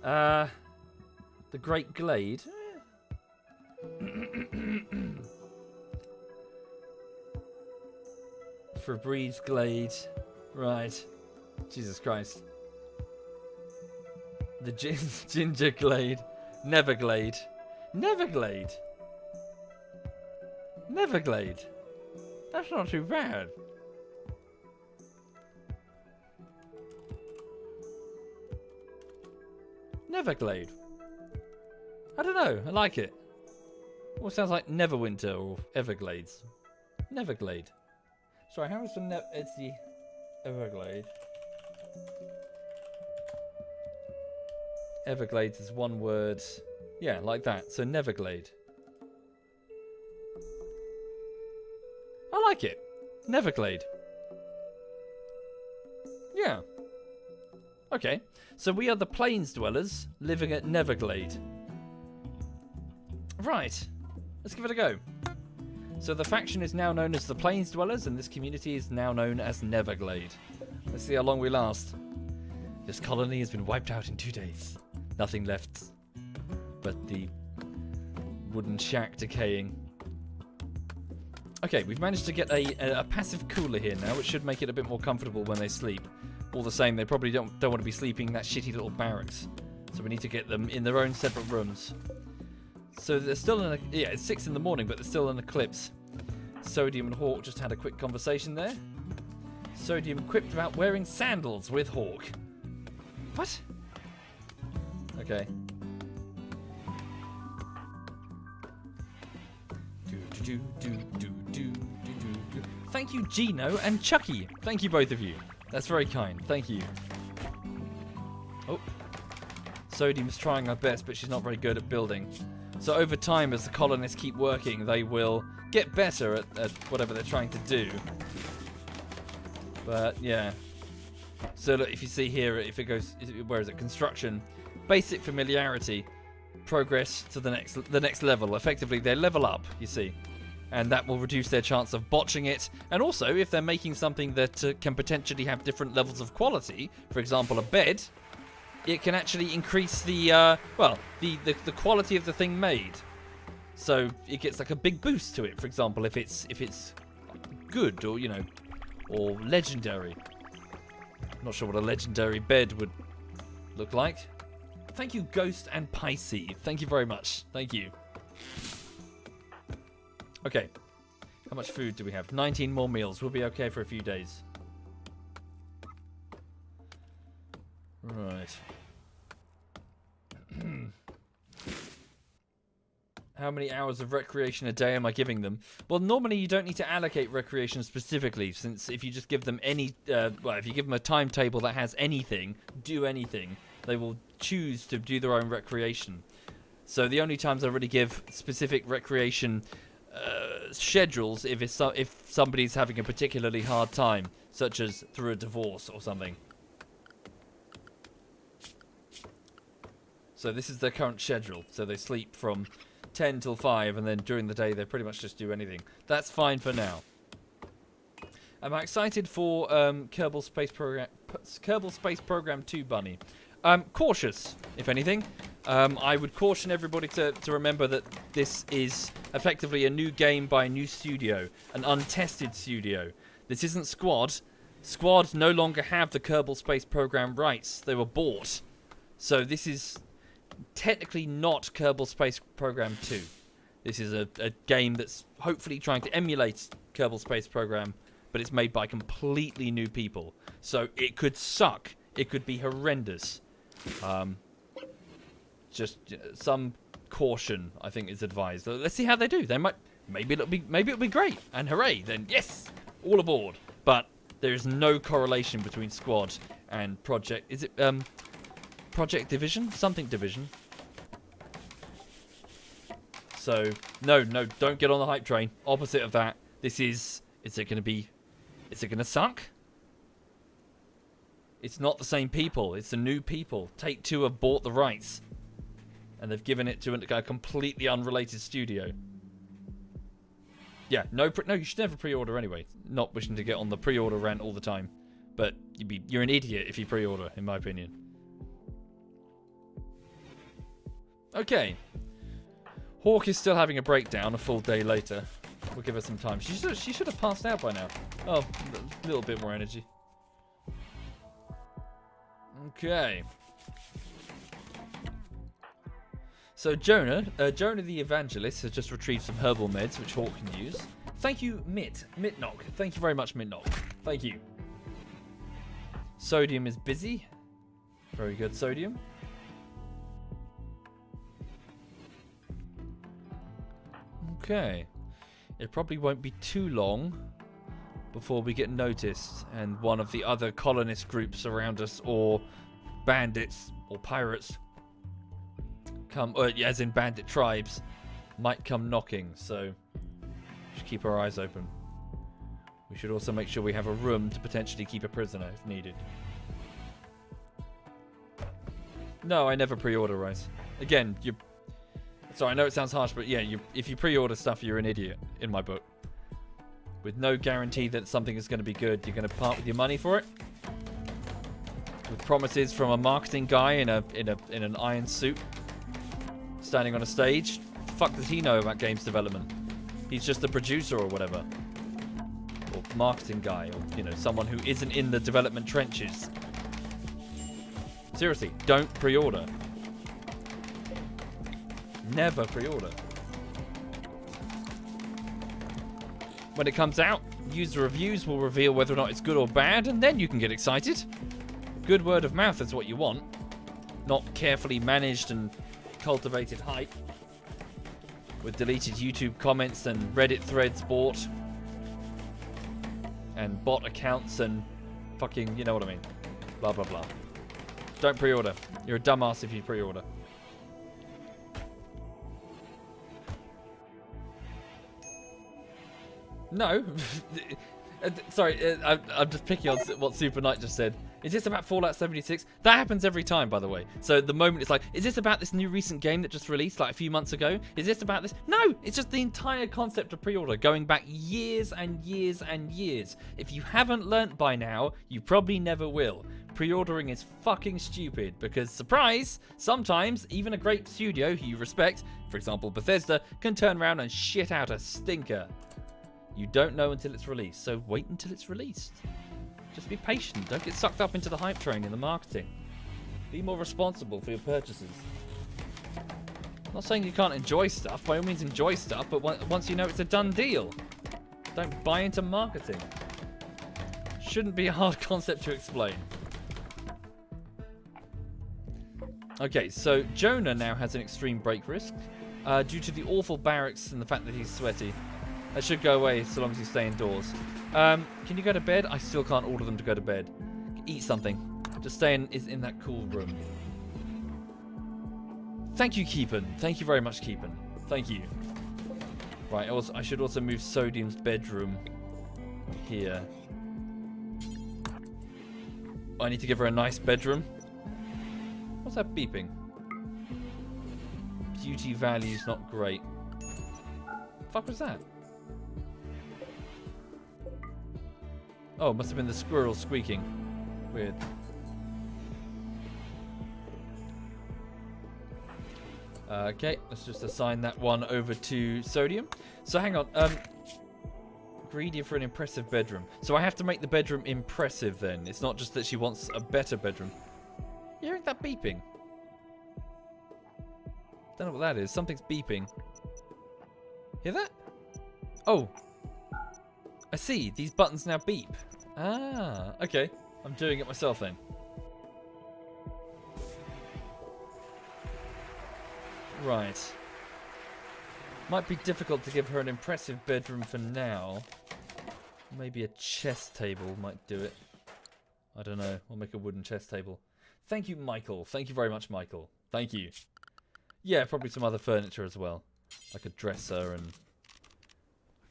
The Great Glade. Febreze Glade. Right. Jesus Christ. The Ginger Glade. Neverglade. Neverglade. Neverglade. That's not too bad. Neverglade. I don't know. I like it. Well, it sounds like Neverwinter or Everglades. Neverglade. Sorry, how is the it's the Everglade? Everglades is one word. Yeah, like that. So Neverglade. I like it. Neverglade. Yeah. Okay. So we are the Plains Dwellers living at Neverglade. Right. Let's give it a go. So the faction is now known as the Plains Dwellers, and this community is now known as Neverglade. Let's see how long we last. This colony has been wiped out in 2 days. Nothing left but the wooden shack decaying. Okay, we've managed to get a passive cooler here now, which should make it a bit more comfortable when they sleep. All the same, they probably don't want to be sleeping in that shitty little barracks. So we need to get them in their own separate rooms. So they're still in a... Yeah, it's 6 in the morning, but they're still in eclipse. Sodium and Hawk just had a quick conversation there. Sodium quipped about wearing sandals with Hawk. What? Okay. Thank you, Gino and Chucky. Thank you, both of you. That's very kind. Thank you. Oh. Sodium's trying her best, but she's not very good at building. So over time, as the colonists keep working, they will get better at whatever they're trying to do. But, yeah. So look, if you see here, if it goes... Where is it? Construction. Basic familiarity. Progress to the next level. Effectively, they level up, you see. And that will reduce their chance of botching it. And also, if they're making something that can potentially have different levels of quality, for example, a bed, it can actually increase the, the quality of the thing made. So it gets like a big boost to it, for example, if it's good or, you know, or legendary. I'm not sure what a legendary bed would look like. Thank you, Ghost and Pisces. Thank you very much. Thank you. Okay. How much food do we have? 19 more meals. We'll be okay for a few days. Right. How many hours of recreation a day am I giving them? Well, normally you don't need to allocate recreation specifically, since if you just give them any... if you give them a timetable that has anything, do anything, they will choose to do their own recreation. So the only times I really give specific recreation schedules if somebody's having a particularly hard time, such as through a divorce or something. So this is their current schedule. So they sleep from 10 till 5, and then during the day they pretty much just do anything. That's fine for now. Am I excited for Kerbal Space Program 2, Bunny? Cautious, if anything. I would caution everybody to remember that this is effectively a new game by a new studio, an untested studio. This isn't Squad. Squad no longer have the Kerbal Space Program rights. They were bought. So this is technically not Kerbal Space Program 2. This is a game that's hopefully trying to emulate Kerbal Space Program, but it's made by completely new people. So it could suck. It could be horrendous. Just some caution, I think, is advised. Let's see how they do. They might, maybe it'll be great, and hooray! Then yes, all aboard. But there is no correlation between Squad and Project. Is it Project Division? Something Division. So no, don't get on the hype train. Opposite of that. This is. Is it going to suck? It's not the same people. It's the new people. Take-Two have bought the rights. And they've given it to a completely unrelated studio. Yeah, no, you should never pre-order anyway. Not wishing to get on the pre-order rant all the time. But you're an idiot if you pre-order, in my opinion. Okay. Hawk is still having a breakdown a full day later. We'll give her some time. She should have passed out by now. Oh, a little bit more energy. Okay. So Jonah the Evangelist has just retrieved some herbal meds which Hawk can use. Thank you, Mitnock. Thank you very much, Mitnock. Thank you. Sodium is busy. Very good, Sodium. Okay. it probably won't be too long before we get noticed and one of the other colonist groups around us, or bandits or pirates come, as in bandit tribes, might come knocking. So just keep our eyes open. We should also make sure we have a room to potentially keep a prisoner if needed. No, I never pre-order rice. Again, sorry, I know it sounds harsh, but yeah, if you pre-order stuff, you're an idiot in my book. With no guarantee that something is going to be good, you're going to part with your money for it. With promises from a marketing guy in an iron suit, standing on a stage. The fuck does he know about games development? He's just a producer or whatever, or marketing guy, or someone who isn't in the development trenches. Seriously, don't pre-order. Never pre-order. When it comes out, user reviews will reveal whether or not it's good or bad, and then you can get excited. Good word of mouth is what you want, not carefully managed and cultivated hype with deleted YouTube comments and Reddit threads bought and bot accounts and fucking, you know what I mean, blah blah blah. Don't pre-order. You're a dumbass if you pre-order. No. Sorry, I'm just picking on what Super Knight just said. Is this about Fallout 76? That happens every time, by the way. So the moment it's like, is this about this new recent game that just released like a few months ago? Is this about this? No, it's just the entire concept of pre-order going back years and years and years. If you haven't learnt by now, you probably never will. Pre-ordering is fucking stupid because, surprise, sometimes even a great studio who you respect, for example Bethesda, can turn around and shit out a stinker. You don't know until it's released, so wait until it's released. Just be patient. Don't get sucked up into the hype train in the marketing. Be more responsible for your purchases. I'm not saying you can't enjoy stuff. By all means enjoy stuff, but once you know it's a done deal, don't buy into marketing. Shouldn't be a hard concept to explain. Okay, so Jonah now has an extreme break risk due to the awful barracks and the fact that he's sweaty. That should go away so long as you stay indoors. Can you go to bed? I still can't order them to go to bed. Eat something. Just stay in that cool room. Thank you, Keepin. Thank you very much, Keepin. Thank you. Right, I should also move Sodium's bedroom here. I need to give her a nice bedroom. What's that beeping? Beauty value's not great. Fuck was that? Oh, must have been the squirrel squeaking. Weird. Okay, let's just assign that one over to Sodium. So hang on. Greedy for an impressive bedroom. So I have to make the bedroom impressive then. It's not just that she wants a better bedroom. You hearing that beeping? Don't know what that is. Something's beeping. Hear that? Oh. I see. These buttons now beep. Ah, okay. I'm doing it myself then. Right. Might be difficult to give her an impressive bedroom for now. Maybe a chess table might do it. I don't know. We'll make a wooden chess table. Thank you, Michael. Thank you very much, Michael. Thank you. Yeah, probably some other furniture as well. Like a dresser and...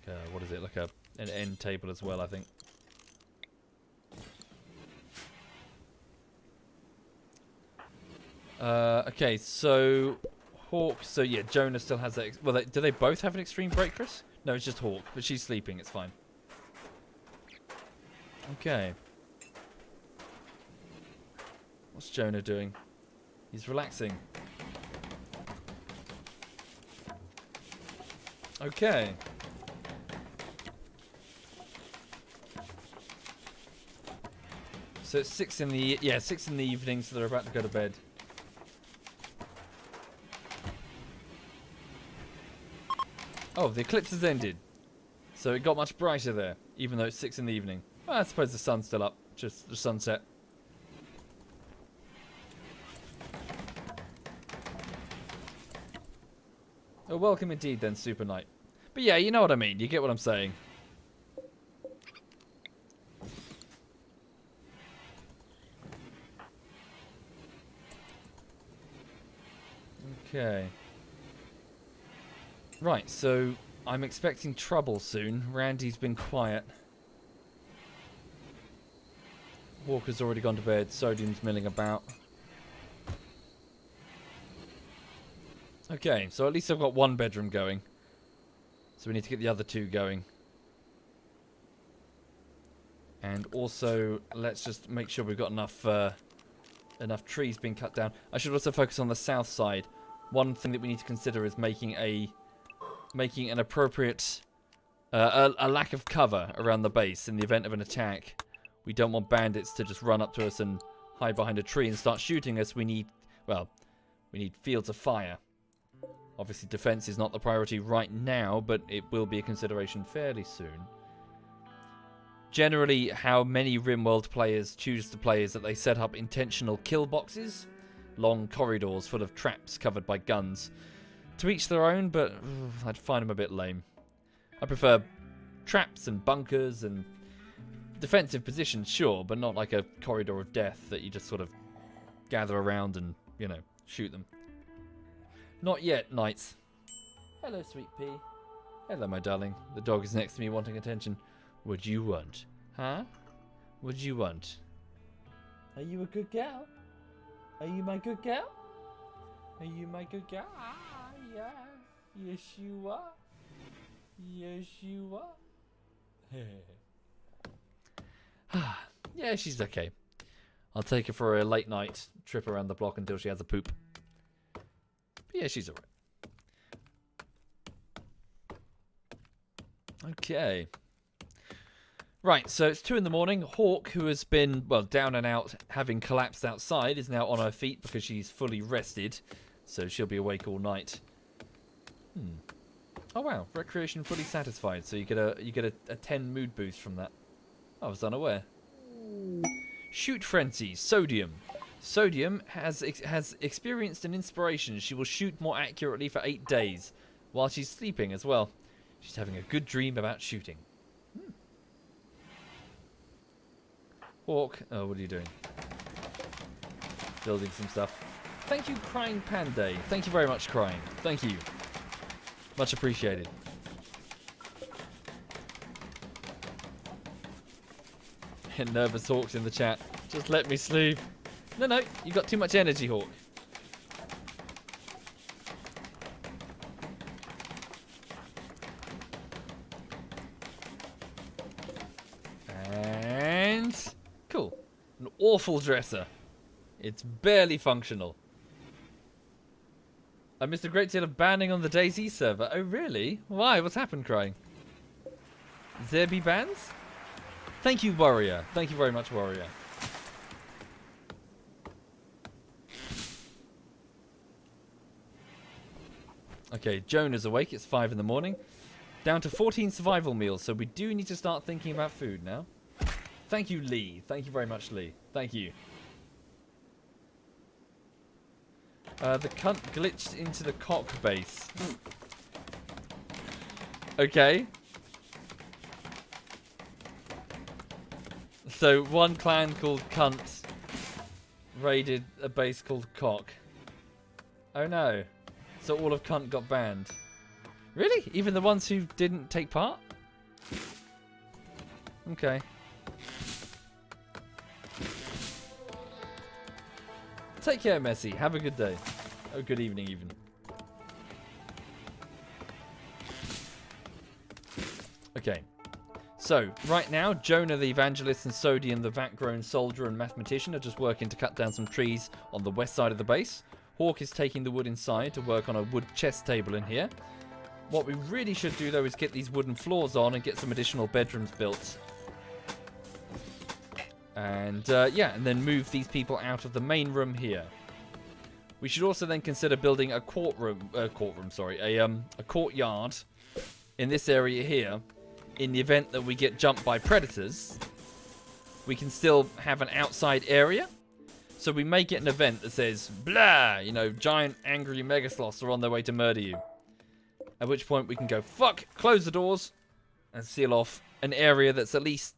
like a, what is it? Like an end table as well, I think. Okay, so... Hawk, so yeah, Jonah still has that... Well, do they both have an extreme break risk? No, it's just Hawk, but she's sleeping, it's fine. Okay. What's Jonah doing? He's relaxing. Okay. So it's 6 in the... Yeah, 6 in the evening, so they're about to go to bed. Oh, the eclipse has ended. So it got much brighter there, even though it's 6 in the evening. Well, I suppose the sun's still up, just the sunset. Oh, welcome indeed then, Super Knight. But yeah, you know what I mean. You get what I'm saying. Okay. Right, so I'm expecting trouble soon. Randy's been quiet. Walker's already gone to bed. Sodium's milling about. Okay, so at least I've got one bedroom going. So we need to get the other two going. And also, let's just make sure we've got enough enough trees being cut down. I should also focus on the south side. One thing that we need to consider is making an appropriate a lack of cover around the base in the event of an attack. We don't want bandits to just run up to us and hide behind a tree and start shooting us. We need, well, we need fields of fire. Obviously, defense is not the priority right now, but it will be a consideration fairly soon. Generally, how many RimWorld players choose to play is that they set up intentional kill boxes, long corridors full of traps covered by guns. To each their own, but I'd find them a bit lame. I prefer traps and bunkers and defensive positions, sure, but not like a corridor of death that you just sort of gather around and, you know, shoot them. Not yet, knights. Hello, sweet pea. Hello, my darling. The dog is next to me wanting attention. What do you want? Huh? What do you want? Are you a good gal? Are you my good gal? Are you my good gal? Ah, yeah. Yes, you are. Yes, you are. Yeah, she's okay. I'll take her for a late night trip around the block until she has a poop. But yeah, she's alright. Okay. Right, so it's 2 in the morning. Hawk, who has been, well, down and out, having collapsed outside, is now on her feet because she's fully rested. So she'll be awake all night. Oh wow, recreation fully satisfied. So you get a 10 mood boost from that. I was unaware. Shoot frenzy, Sodium. Sodium has experienced an inspiration. She will shoot more accurately for 8 days, while she's sleeping as well. She's having a good dream about shooting. Hawk, oh, what are you doing? Building some stuff. Thank you, Crying Panday. Thank you very much, Crying. Thank you. Much appreciated. And Nervous Hawk's in the chat. Just let me sleep. No, you got too much energy, Hawk. And cool. An awful dresser. It's barely functional. I missed a great deal of banning on the DayZ server. Oh, really? Why? What's happened, Crying? There be bans? Thank you, Warrior. Thank you very much, Warrior. Okay, Jonah's awake. It's 5 in the morning. Down to 14 survival meals, so we do need to start thinking about food now. Thank you, Lee. Thank you very much, Lee. Thank you. The cunt glitched into the cock base. Okay. So one clan called Cunt raided a base called Cock. Oh no. So all of Cunt got banned. Really? Even the ones who didn't take part? Okay. Take care, Messi. Have a good day. Oh, good evening, even. Okay. So, right now, Jonah the Evangelist and Sodium the vat-grown soldier and mathematician are just working to cut down some trees on the west side of the base. Hawk is taking the wood inside to work on a wood chest table in here. What we really should do, though, is get these wooden floors on and get some additional bedrooms built. And, yeah, and then move these people out of the main room here. We should also then consider building a courtyard in this area here. In the event that we get jumped by predators, we can still have an outside area. So we may get an event that says, blah, you know, giant angry megasloths are on their way to murder you. At which point we can go, fuck, close the doors, and seal off an area that's at least,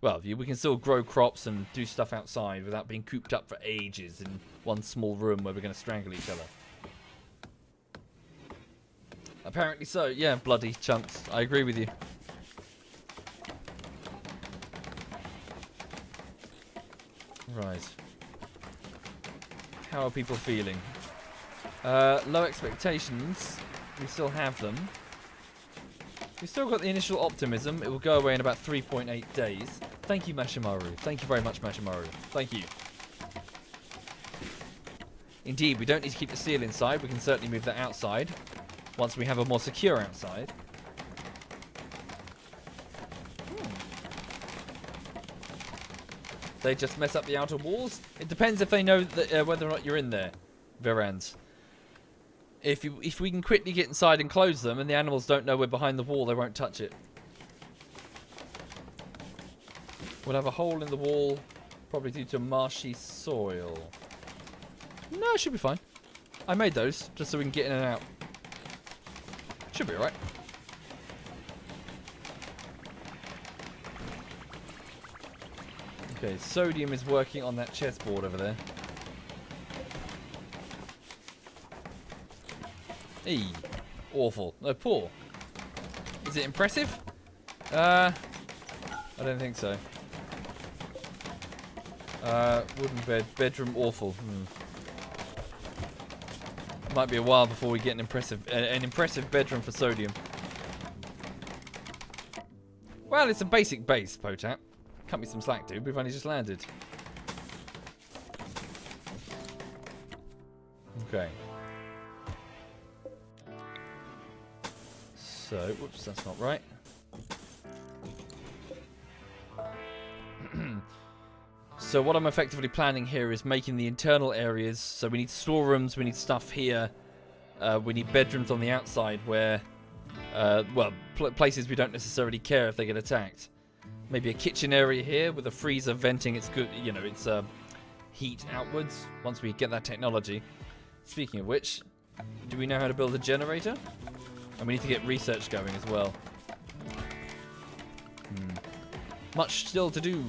well, we can still grow crops and do stuff outside without being cooped up for ages in one small room where we're going to strangle each other. Apparently so. Yeah, bloody chunks. I agree with you. Right. How are people feeling? Low expectations. We still have them. We've still got the initial optimism. It will go away in about 3.8 days. Thank you, Mashimaru. Thank you very much, Mashimaru. Thank you. Indeed, we don't need to keep the steel inside. We can certainly move that outside once we have a more secure outside. They just mess up the outer walls? It depends if they know that, whether or not you're in there, Virans. If we can quickly get inside and close them and the animals don't know we're behind the wall, they won't touch it. We'll have a hole in the wall, probably due to marshy soil. No, it should be fine. I made those, just so we can get in and out. Should be alright. Okay, Sodium is working on that chessboard over there. Eee. Awful. No, poor. Is it impressive? I don't think so. Wooden bed. Bedroom awful. Might be a while before we get an impressive bedroom for Sodium. Well, it's a basic base, Potat. Cut me some slack, dude. We've only just landed. Okay. So, whoops, that's not right. So what I'm effectively planning here is making the internal areas. So we need storerooms, we need stuff here. We need bedrooms on the outside where, well, places we don't necessarily care if they get attacked. Maybe a kitchen area here with a freezer venting its good, you know, its heat outwards once we get that technology. Speaking of which, do we know how to build a generator? And we need to get research going as well. Much still to do.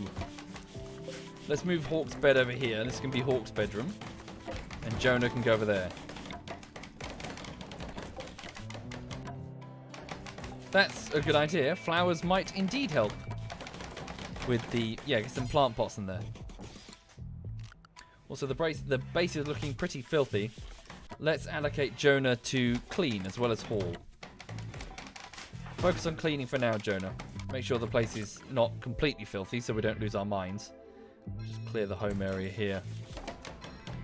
Let's move Hawk's bed over here. This can be Hawk's bedroom. And Jonah can go over there. That's a good idea. Flowers might indeed help. With the... yeah, get some plant pots in there. Also, the base is looking pretty filthy. Let's allocate Jonah to clean as well as haul. Focus on cleaning for now, Jonah. Make sure the place is not completely filthy so we don't lose our minds. Just clear the home area here.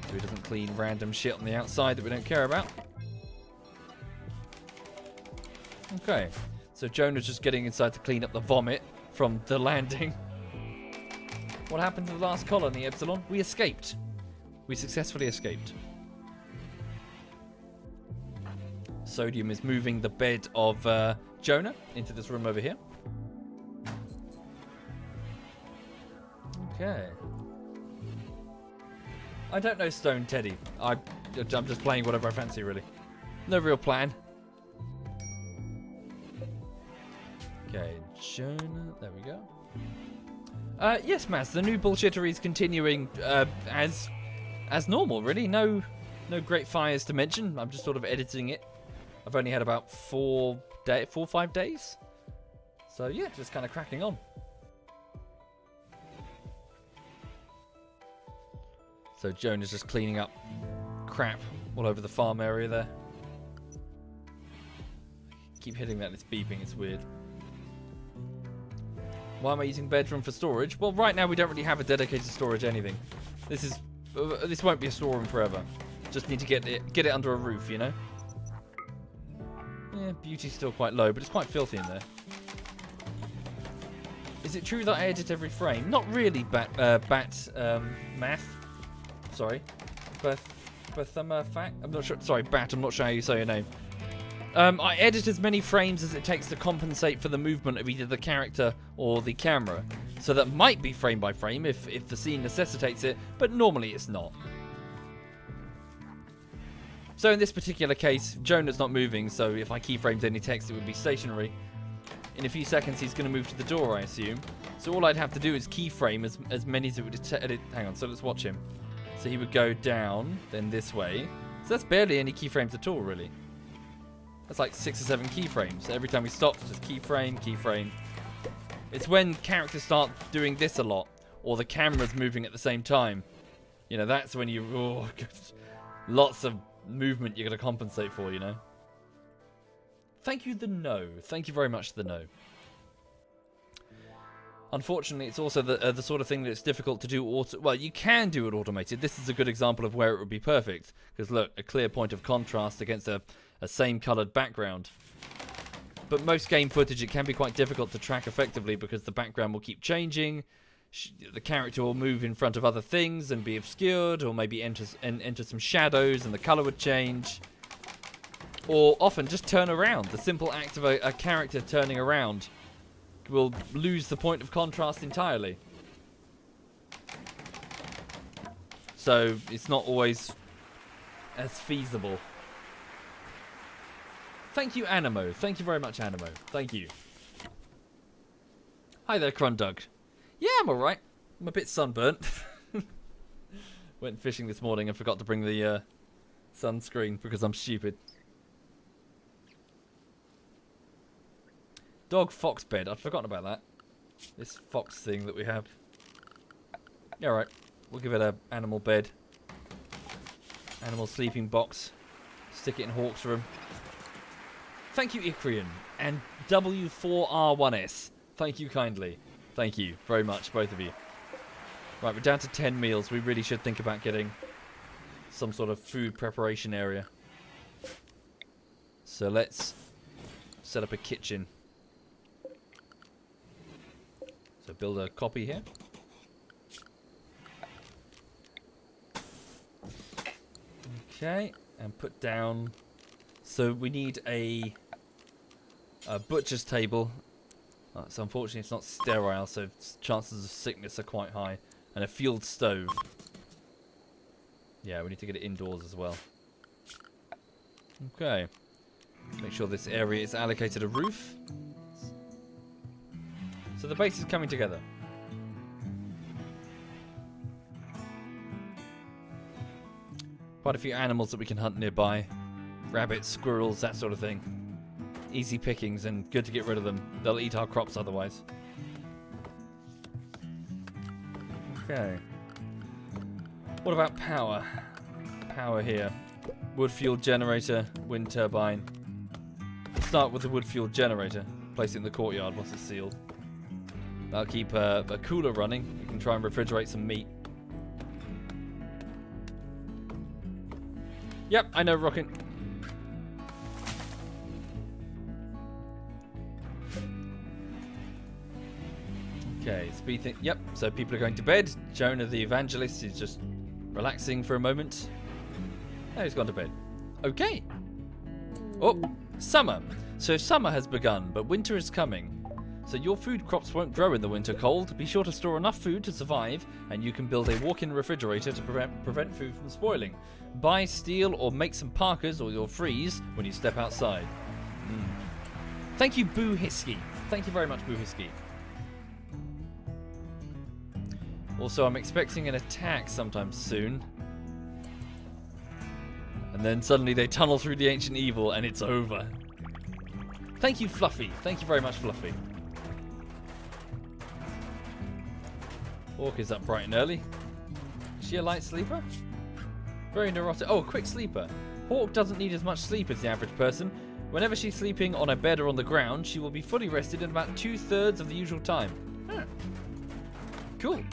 So he doesn't clean random shit on the outside that we don't care about. Okay. So Jonah's just getting inside to clean up the vomit from the landing. What happened to the last colony, Epsilon? We escaped. We successfully escaped. Sodium is moving the bed of Jonah into this room over here. Okay. I don't know Stone Teddy. I'm just playing whatever I fancy, really. No real plan. Okay, Jonah. There we go. Yes, Maz. The new bullshittery is continuing as normal, really. No great fires to mention. I'm just sort of editing it. I've only had about 4 or 5 days. So yeah, just kind of cracking on. So Jonah's just cleaning up crap all over the farm area there. Keep hitting that, it's beeping, it's weird. Why am I using bedroom for storage? Well, right now we don't really have a dedicated storage anything. This won't be a storeroom forever. Just need to get it under a roof, you know? Yeah, beauty's still quite low, but it's quite filthy in there. Is it true that I edit every frame? Not really, math. Sorry. Fact? I'm not sure. Sorry, Bat, I'm not sure how you say your name. I edit as many frames as it takes to compensate for the movement of either the character or the camera. So that might be frame by frame if the scene necessitates it, but normally it's not. So in this particular case, Jonah's not moving, so if I keyframed any text, it would be stationary. In a few seconds, he's going to move to the door, I assume. So all I'd have to do is keyframe as many as it would edit. Hang on, so let's watch him. So he would go down, then this way. So that's barely any keyframes at all, really. That's like 6 or 7 keyframes. Every time he stops, just keyframe, keyframe. It's when characters start doing this a lot, or the camera's moving at the same time. You know, that's when you... Oh, lots of movement you got to compensate for, you know. Thank you, the no. Thank you very much, the no. Unfortunately, it's also the sort of thing that it's difficult to do well, you can do it automated. This is a good example of where it would be perfect. Because look, a clear point of contrast against a same coloured background. But most game footage, it can be quite difficult to track effectively because the background will keep changing. The character will move in front of other things and be obscured, or maybe enter some shadows and the colour would change. Or often just turn around. The simple act of a character turning around will lose the point of contrast entirely. So it's not always as feasible. Thank you, Animo. Thank you very much, Animo. Thank you. Hi there, Crundug. Yeah, I'm alright. I'm a bit sunburnt. Went fishing this morning and forgot to bring the sunscreen because I'm stupid. Dog fox bed. I'd forgotten about that. This fox thing that we have. Yeah, alright. We'll give it a animal bed. Animal sleeping box. Stick it in Hawk's room. Thank you, Icrian. And W4R1S. Thank you kindly. Thank you very much, both of you. Right, we're down to 10 meals. We really should think about getting some sort of food preparation area. So let's set up a kitchen. So build a copy here. Okay, and put down... So we need a butcher's table. So unfortunately it's not sterile, so chances of sickness are quite high. And a fueled stove. Yeah, we need to get it indoors as well. Okay. Make sure this area is allocated a roof. So the base is coming together. Quite a few animals that we can hunt nearby. Rabbits, squirrels, that sort of thing. Easy pickings and good to get rid of them. They'll eat our crops otherwise. Okay. What about power? Power here. Wood fuel generator, wind turbine. Let's start with the wood fuel generator. Place it in the courtyard once it's sealed. That'll keep a cooler running. We can try and refrigerate some meat. Yep, I know, Rocket. Okay, speed thing. Yep, so people are going to bed. Jonah the evangelist is just relaxing for a moment. Oh, he's gone to bed. Okay. Oh, summer. So summer has begun, but winter is coming. So your food crops won't grow in the winter cold. Be sure to store enough food to survive, and you can build a walk-in refrigerator to prevent food from spoiling. Buy, steal, or make some parkas, or you'll freeze when you step outside. Thank you, Boo Hisky. Thank you very much, Boo Hisky. Also, I'm expecting an attack sometime soon. And then suddenly they tunnel through the ancient evil, and it's over. Thank you, Fluffy. Thank you very much, Fluffy. Hawk is up bright and early. Is she a light sleeper? Very neurotic. Oh, a quick sleeper. Hawk doesn't need as much sleep as the average person. Whenever she's sleeping on a bed or on the ground, she will be fully rested in about 2/3 of the usual time. Huh. Cool.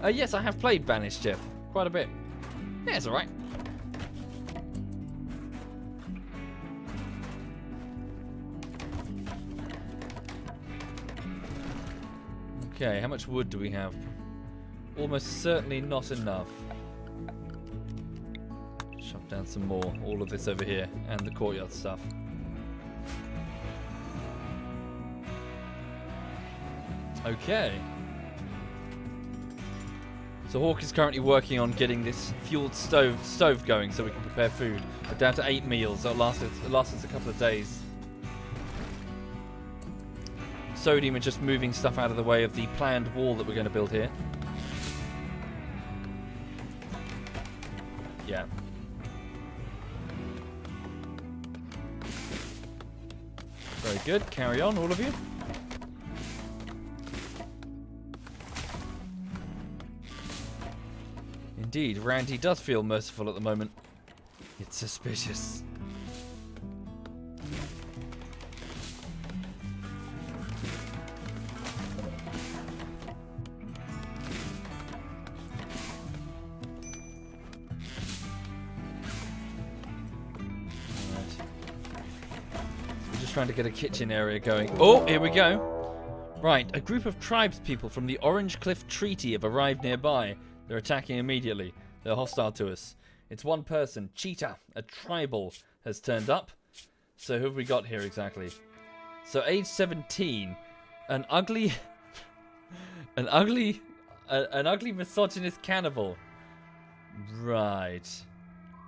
Yes, I have played Banished, Jeff. Quite a bit. Yeah, it's alright. Okay, how much wood do we have? Almost certainly not enough. Shove down some more. All of this over here. And the courtyard stuff. Okay. So Hawk is currently working on getting this fueled stove going so we can prepare food. We're down to 8 meals. It'll last us a couple of days. Sodium is just moving stuff out of the way of the planned wall that we're going to build here. Yeah. Very good. Carry on, all of you. Indeed, Randy does feel merciful at the moment. It's suspicious. Trying to get a kitchen area going. Oh, here we go. Right, a group of tribespeople from the Orange Cliff Treaty have arrived nearby. They're attacking immediately. They're hostile to us. It's one person, Cheetah, a tribal, has turned up. So who have we got here exactly? So age 17, an ugly misogynist cannibal. Right.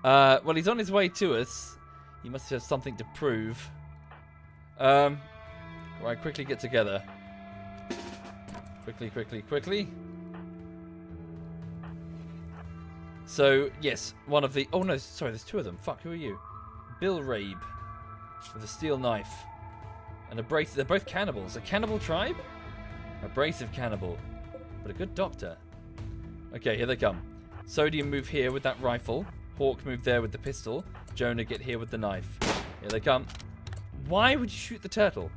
Well, he's on his way to us. He must have something to prove. Right, quickly get together. Quickly. So, yes, one of the... Oh, no, sorry, there's 2 of them. Fuck, who are you? Bill Rabe with a steel knife. And abrasive... They're both cannibals. A cannibal tribe? Abrasive cannibal. But a good doctor. Okay, here they come. Sodium move here with that rifle. Hawk move there with the pistol. Jonah get here with the knife. Here they come. Why would you shoot the turtle?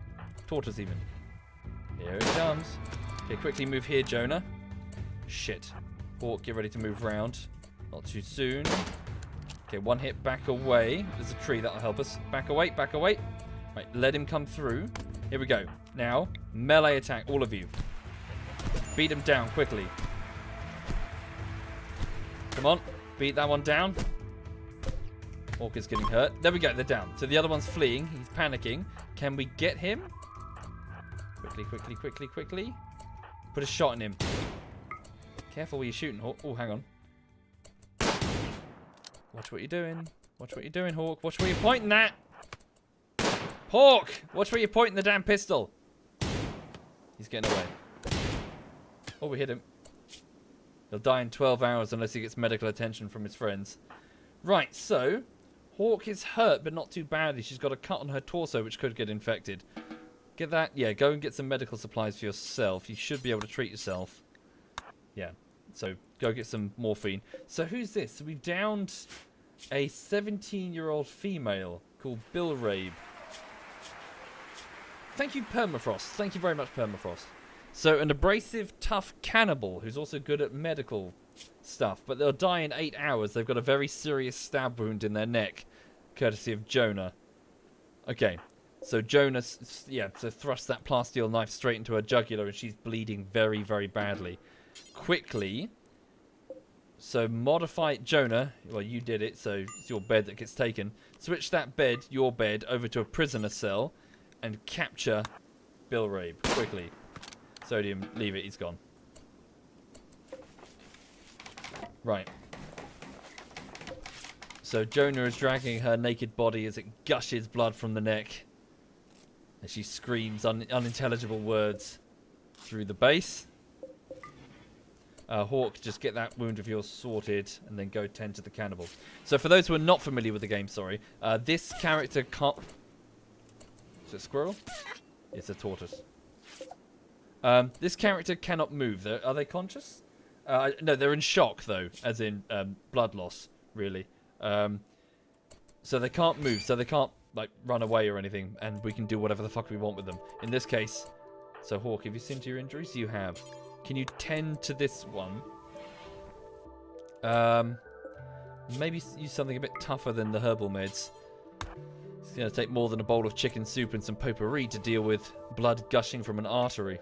Tortoise even. Here it comes. Okay, quickly move here, Jonah. Shit. Hawk, get ready to move round. Not too soon. Okay, one hit, back away. There's a tree, that'll help us. Back away. Right, let him come through. Here we go. Now, melee attack, all of you. Beat him down, quickly. Come on, beat that one down. Hawk is getting hurt. There we go, they're down. So the other one's fleeing. He's panicking. Can we get him? Quickly. Put a shot in him. Careful where you're shooting, Hawk. Oh, hang on. Watch what you're doing. Hawk. Watch where you're pointing at. Hawk! Watch where you're pointing the damn pistol. He's getting away. Oh, we hit him. He'll die in 12 hours unless he gets medical attention from his friends. Right, so... Hawk is hurt, but not too badly. She's got a cut on her torso, which could get infected. Get that? Yeah, go and get some medical supplies for yourself. You should be able to treat yourself. Yeah, so go get some morphine. So who's this? So we've downed a 17-year-old female called Bill Rabe. Thank you, Permafrost. Thank you very much, Permafrost. So an abrasive, tough cannibal who's also good at medical stuff, but they'll die in 8 hours. They've got a very serious stab wound in their neck, courtesy of Jonah. Okay, so Jonah, so thrust that plasteel knife straight into her jugular, and she's bleeding very, very badly. Quickly, so modify Jonah. Well, you did it, so it's your bed that gets taken. Switch that bed, your bed, over to a prisoner cell, and capture Bill Rabe quickly. Sodium, leave it. He's gone. Right. So Jonah is dragging her naked body as it gushes blood from the neck. As she screams unintelligible words through the base. Hawk, just get that wound of yours sorted and then go tend to the cannibal. So for those who are not familiar with the game, this character can't... Is it a squirrel? It's a tortoise. This character cannot move. Are they conscious? No, they're in shock, though, as in blood loss, really. So they can't move, so they can't like run away or anything, and we can do whatever the fuck we want with them. In this case, so Hawk, have you seen to your injuries? You have. Can you tend to this one? Maybe use something a bit tougher than the herbal meds. It's going to take more than a bowl of chicken soup and some potpourri to deal with blood gushing from an artery.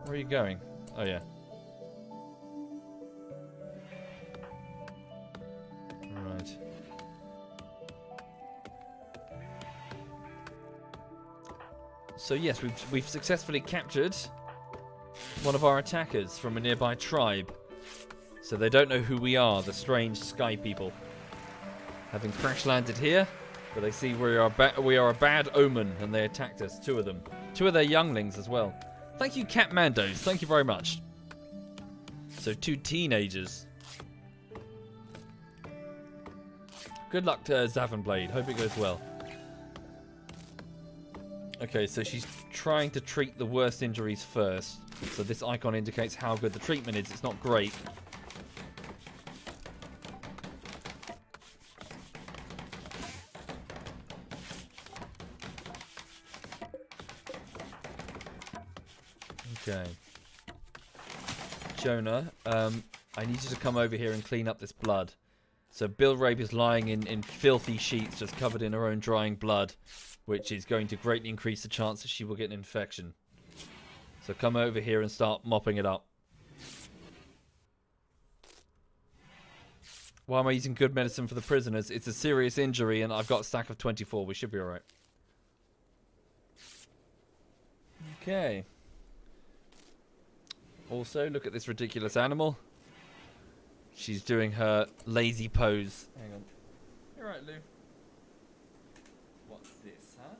Where are you going? Oh, yeah. Right. So yes, we've successfully captured one of our attackers from a nearby tribe. So they don't know who we are, the strange sky people. Having crash landed here, but they see we are a bad omen, and they attacked us. 2 of them. 2 of their younglings as well. Thank you, Catmandos. Thank you very much. So 2 teenagers. Good luck to Zavenblade. Hope it goes well. Okay, so she's trying to treat the worst injuries first. So this icon indicates how good the treatment is. It's not great. Okay. Jonah, I need you to come over here and clean up this blood. So Bill Rabe is lying in filthy sheets, just covered in her own drying blood, which is going to greatly increase the chance that she will get an infection. So come over here and start mopping it up. Why am I using good medicine for the prisoners? It's a serious injury and I've got a stack of 24. We should be alright. Okay. Also, look at this ridiculous animal. She's doing her lazy pose. Hang on. You're right, Lou. What's this, huh?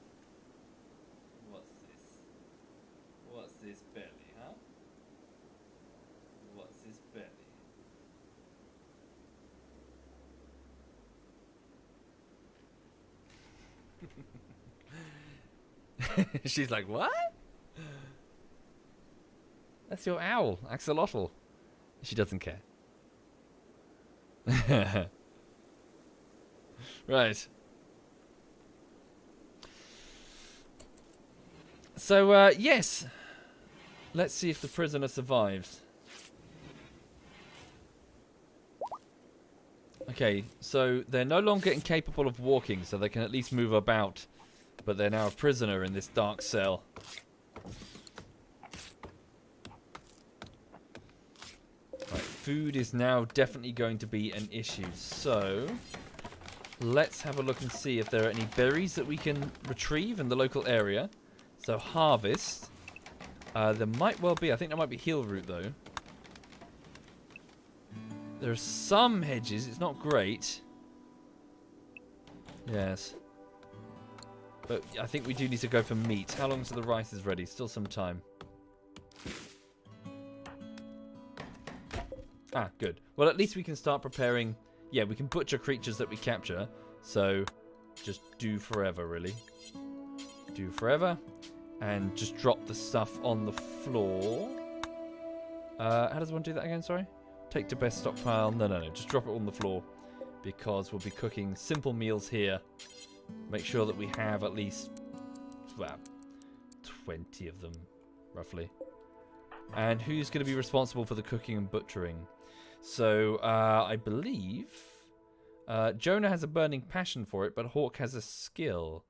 What's this? What's this belly, huh? What's this belly? She's like, what? That's your owl, axolotl. She doesn't care. Right. So, yes. Let's see if the prisoner survives. Okay, so they're no longer incapable of walking, so they can at least move about. But they're now a prisoner in this dark cell. Right, food is now definitely going to be an issue. So, let's have a look and see if there are any berries that we can retrieve in the local area. So, harvest. There might well be. I think there might be heel root, though. There are some hedges. It's not great. Yes. But I think we do need to go for meat. How long until the rice is ready? Still some time. Ah, good. Well, at least we can start preparing. Yeah, we can butcher creatures that we capture. So, just do forever, really. Do forever. And just drop the stuff on the floor. How does one do that again? Sorry? Take to best stockpile. No. Just drop it on the floor. Because we'll be cooking simple meals here. Make sure that we have at least, well, 20 of them, roughly. And who's going to be responsible for the cooking and butchering? So, I believe Jonah has a burning passion for it, but Hawk has a skill.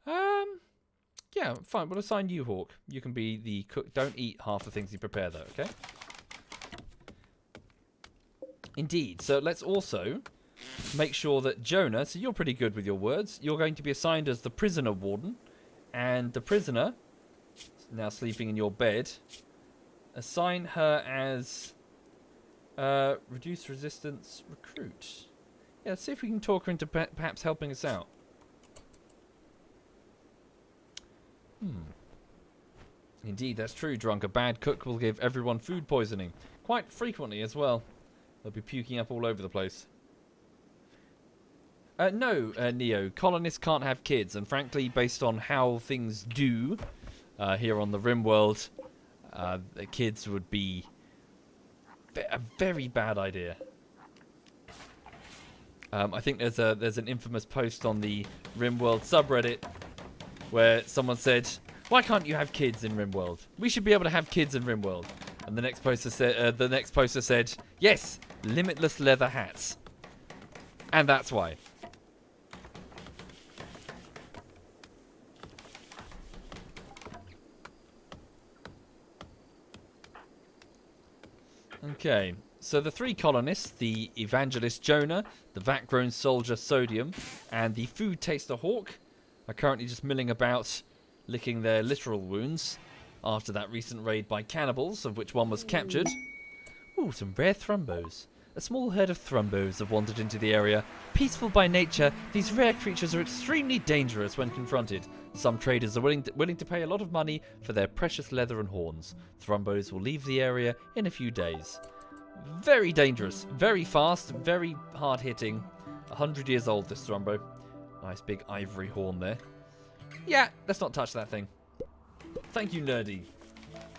Yeah, fine. We'll assign you, Hawk. You can be the cook. Don't eat half the things you prepare, though, okay? Indeed. So, let's also make sure that Jonah, so you're pretty good with your words, you're going to be assigned as the prisoner warden, and the prisoner, now sleeping in your bed, assign her as reduce resistance recruit. Yeah, let's see if we can talk her into perhaps helping us out. Indeed, that's true, Drunk. A bad cook will give everyone food poisoning. Quite frequently as well. They'll be puking up all over the place. No, Neo. Colonists can't have kids, and frankly, based on how things do here on the RimWorld, the kids would be a very bad idea. I think there's an infamous post on the RimWorld subreddit where someone said, "Why can't you have kids in RimWorld? We should be able to have kids in RimWorld." And the next poster said, "Yes, limitless leather hats." And that's why. Okay, so the 3 colonists, the evangelist Jonah, the vat-grown soldier Sodium, and the food taster Hawk, are currently just milling about, licking their literal wounds after that recent raid by cannibals, of which one was captured. Ooh, some rare thrumbos. A small herd of thrumbos have wandered into the area. Peaceful by nature, these rare creatures are extremely dangerous when confronted. Some traders are willing to pay a lot of money for their precious leather and horns. Thrumbos will leave the area in a few days. Very dangerous, very fast, very hard-hitting. 100 years old, this Thrumbo. Nice big ivory horn there. Yeah, let's not touch that thing. Thank you, Nerdy.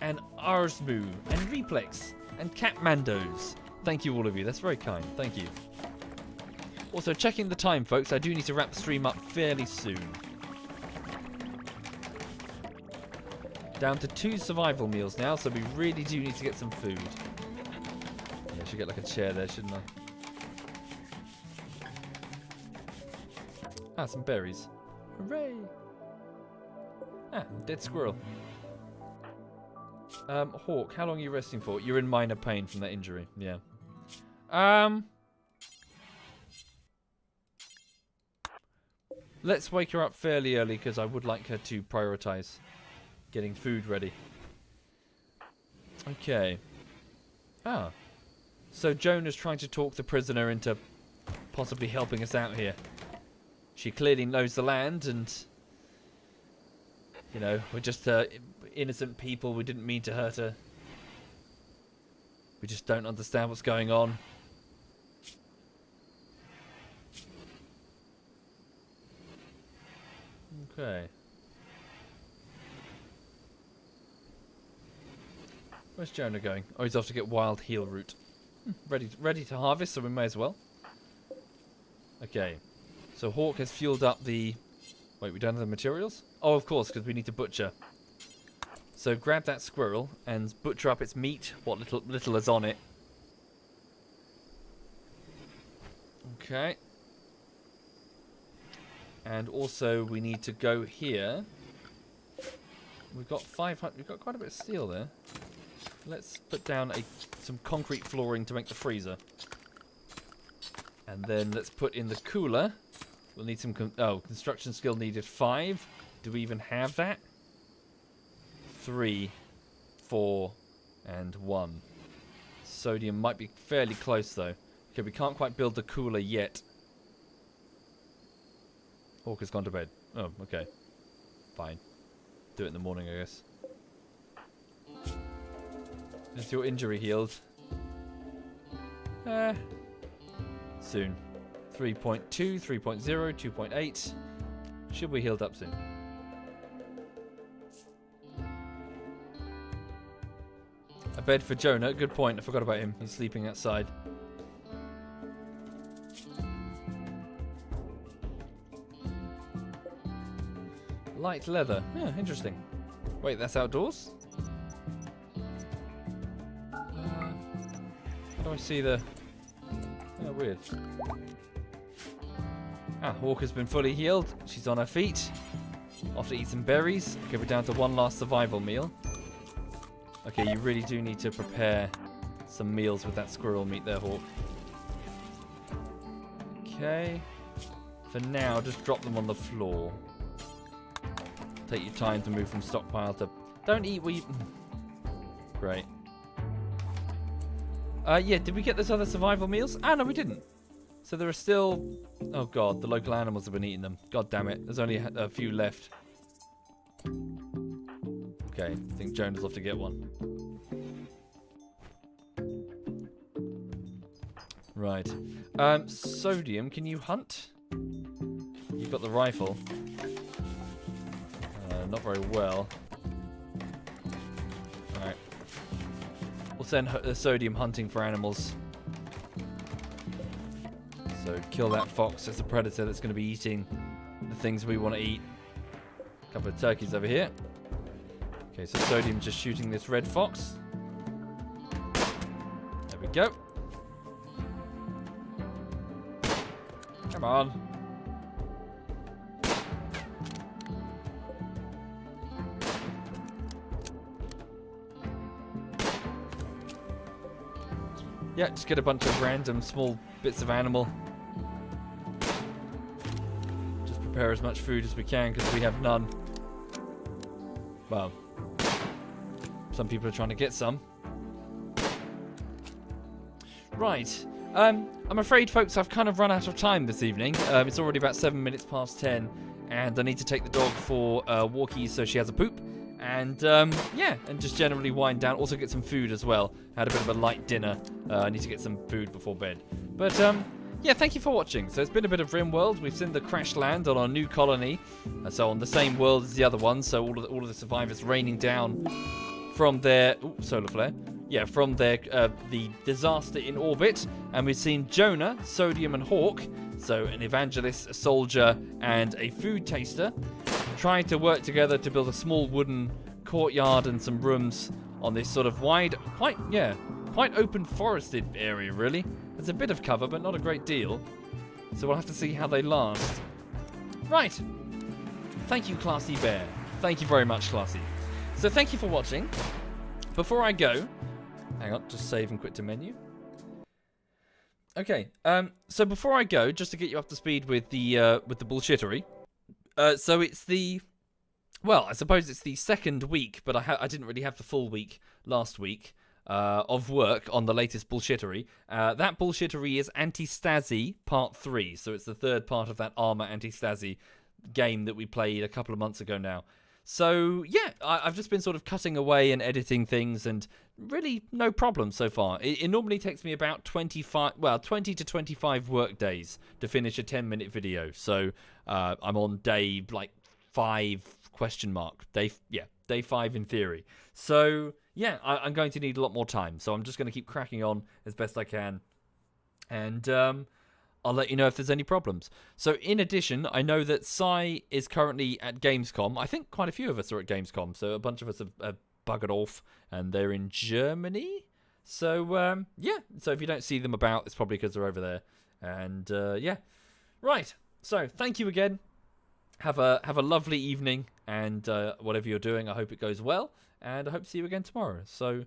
And Arsmu, and Replex, and Catmandos. Thank you, all of you. That's very kind. Thank you. Also, checking the time, folks. I do need to wrap the stream up fairly soon. Down to 2 survival meals now, so we really do need to get some food. Yeah, I should get like a chair there, shouldn't I? Ah, some berries. Hooray! Ah, dead squirrel. Hawk, how long are you resting for? You're in minor pain from that injury. Yeah. Let's wake her up fairly early because I would like her to prioritize getting food ready. Okay. Ah. So Jonah's trying to talk the prisoner into possibly helping us out here. She clearly knows the land and, you know, we're just innocent people. We didn't mean to hurt her. We just don't understand what's going on. Okay. Where's Jonah going? Oh, he's off to get wild heal root. Ready to harvest, so we may as well. Okay. So Hawk has fueled up the... Wait, we don't have the materials? Oh, of course, because we need to butcher. So grab that squirrel and butcher up its meat, what little is on it. Okay. And also we need to go here. We've got 500. We've got quite a bit of steel there. Let's put down some concrete flooring to make the freezer. And then let's put in the cooler. We'll need some... construction skill needed 5. Do we even have that? 3, 4, and 1. Sodium might be fairly close, though. Okay, we can't quite build the cooler yet. Hawk has gone to bed. Oh, okay. Fine. Do it in the morning, I guess. Is your injury healed? Soon. 3.2, 3.0, 2.8. Should be healed up soon. A bed for Jonah. Good point. I forgot about him. He's sleeping outside. Light leather. Yeah, interesting. Wait, that's outdoors? How do I see the... Oh, weird. Ah, Hawk has been fully healed. She's on her feet. Off to eat some berries. Okay, we're down to one last survival meal. Okay, you really do need to prepare some meals with that squirrel meat there, Hawk. Okay. For now, just drop them on the floor. Take your time to move from stockpile to... Don't eat what you... Great. Yeah, did we get those other survival meals? Ah, no, we didn't. So there are still... Oh, God, the local animals have been eating them. God damn it. There's only a few left. Okay, I think Jonah's off to get one. Right. Sodium, can you hunt? You've got the rifle. Not very well. Alright. We'll send Sodium hunting for animals. So kill that fox. It's a predator that's going to be eating the things we want to eat. A couple of turkeys over here. Okay, so Sodium's just shooting this red fox. There we go. Come on. Yeah, just get a bunch of random small bits of animal. Just prepare as much food as we can because we have none. Well, some people are trying to get some. Right. I'm afraid, folks, I've kind of run out of time this evening. It's already about 7 minutes past 10, and I need to take the dog for walkies so she has a poop. And, yeah, and just generally wind down. Also get some food as well. Had a bit of a light dinner. I need to get some food before bed. But, yeah, thank you for watching. So it's been a bit of RimWorld. We've seen the crash land on our new colony. So on the same world as the other one. So all of the survivors raining down from their... Ooh, solar flare. Yeah, from their the disaster in orbit. And we've seen Jonah, Sodium, and Hawk. So an evangelist, a soldier, and a food taster trying to work together to build a small wooden courtyard and some rooms on this sort of wide, quite open forested area, really. There's a bit of cover, but not a great deal. So we'll have to see how they last. Right. Thank you, Classy Bear. Thank you very much, Classy. So thank you for watching. Before I go... Hang on, just save and quit to menu. Okay, so before I go, just to get you up to speed with the bullshittery. So it's the... Well, I suppose it's the second week, but I didn't really have the full week last week of work on the latest bullshittery. That bullshittery is Anti-Stasi Part 3, so it's the third part of that Arma Anti-Stasi game that we played a couple of months ago now. So, yeah, I've just been sort of cutting away and editing things, and really no problem so far. It normally takes me about 20 to 25 work days to finish a 10-minute video. So, I'm on day, 5, ? Day 5 in theory. So, yeah, I'm going to need a lot more time. So I'm just going to keep cracking on as best I can. And, I'll let you know if there's any problems. So, in addition, I know that Sai is currently at Gamescom. I think quite a few of us are at Gamescom. So, a bunch of us have buggered off, and they're in Germany. So, yeah. So, if you don't see them about, it's probably because they're over there. And, yeah. Right. So, thank you again. Have a lovely evening, and whatever you're doing, I hope it goes well. And I hope to see you again tomorrow. So...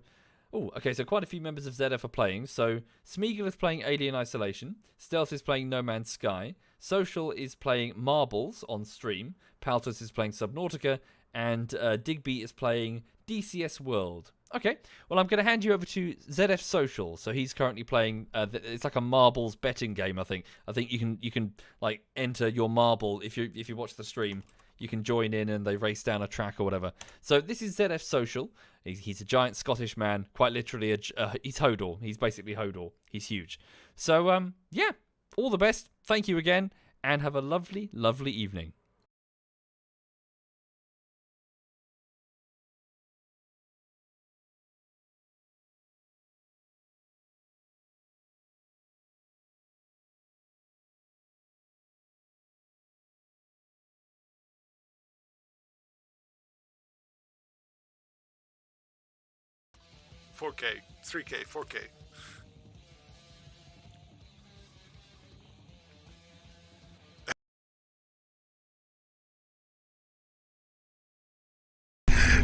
Oh, okay, so quite a few members of ZF are playing. So, Smeagol is playing Alien Isolation. Stealth is playing No Man's Sky. Social is playing Marbles on stream. Paltus is playing Subnautica. And Digby is playing DCS World. Okay, well, I'm going to hand you over to ZF Social. So, he's currently playing... it's like a marbles betting game, I think. I think you can enter your marble if you watch the stream. You can join in and they race down a track or whatever. So this is ZF Social. He's a giant Scottish man. Quite literally, he's Hodor. He's basically Hodor. He's huge. So, yeah, all the best. Thank you again. And have a lovely, lovely evening.
$4K, $3K, $4K.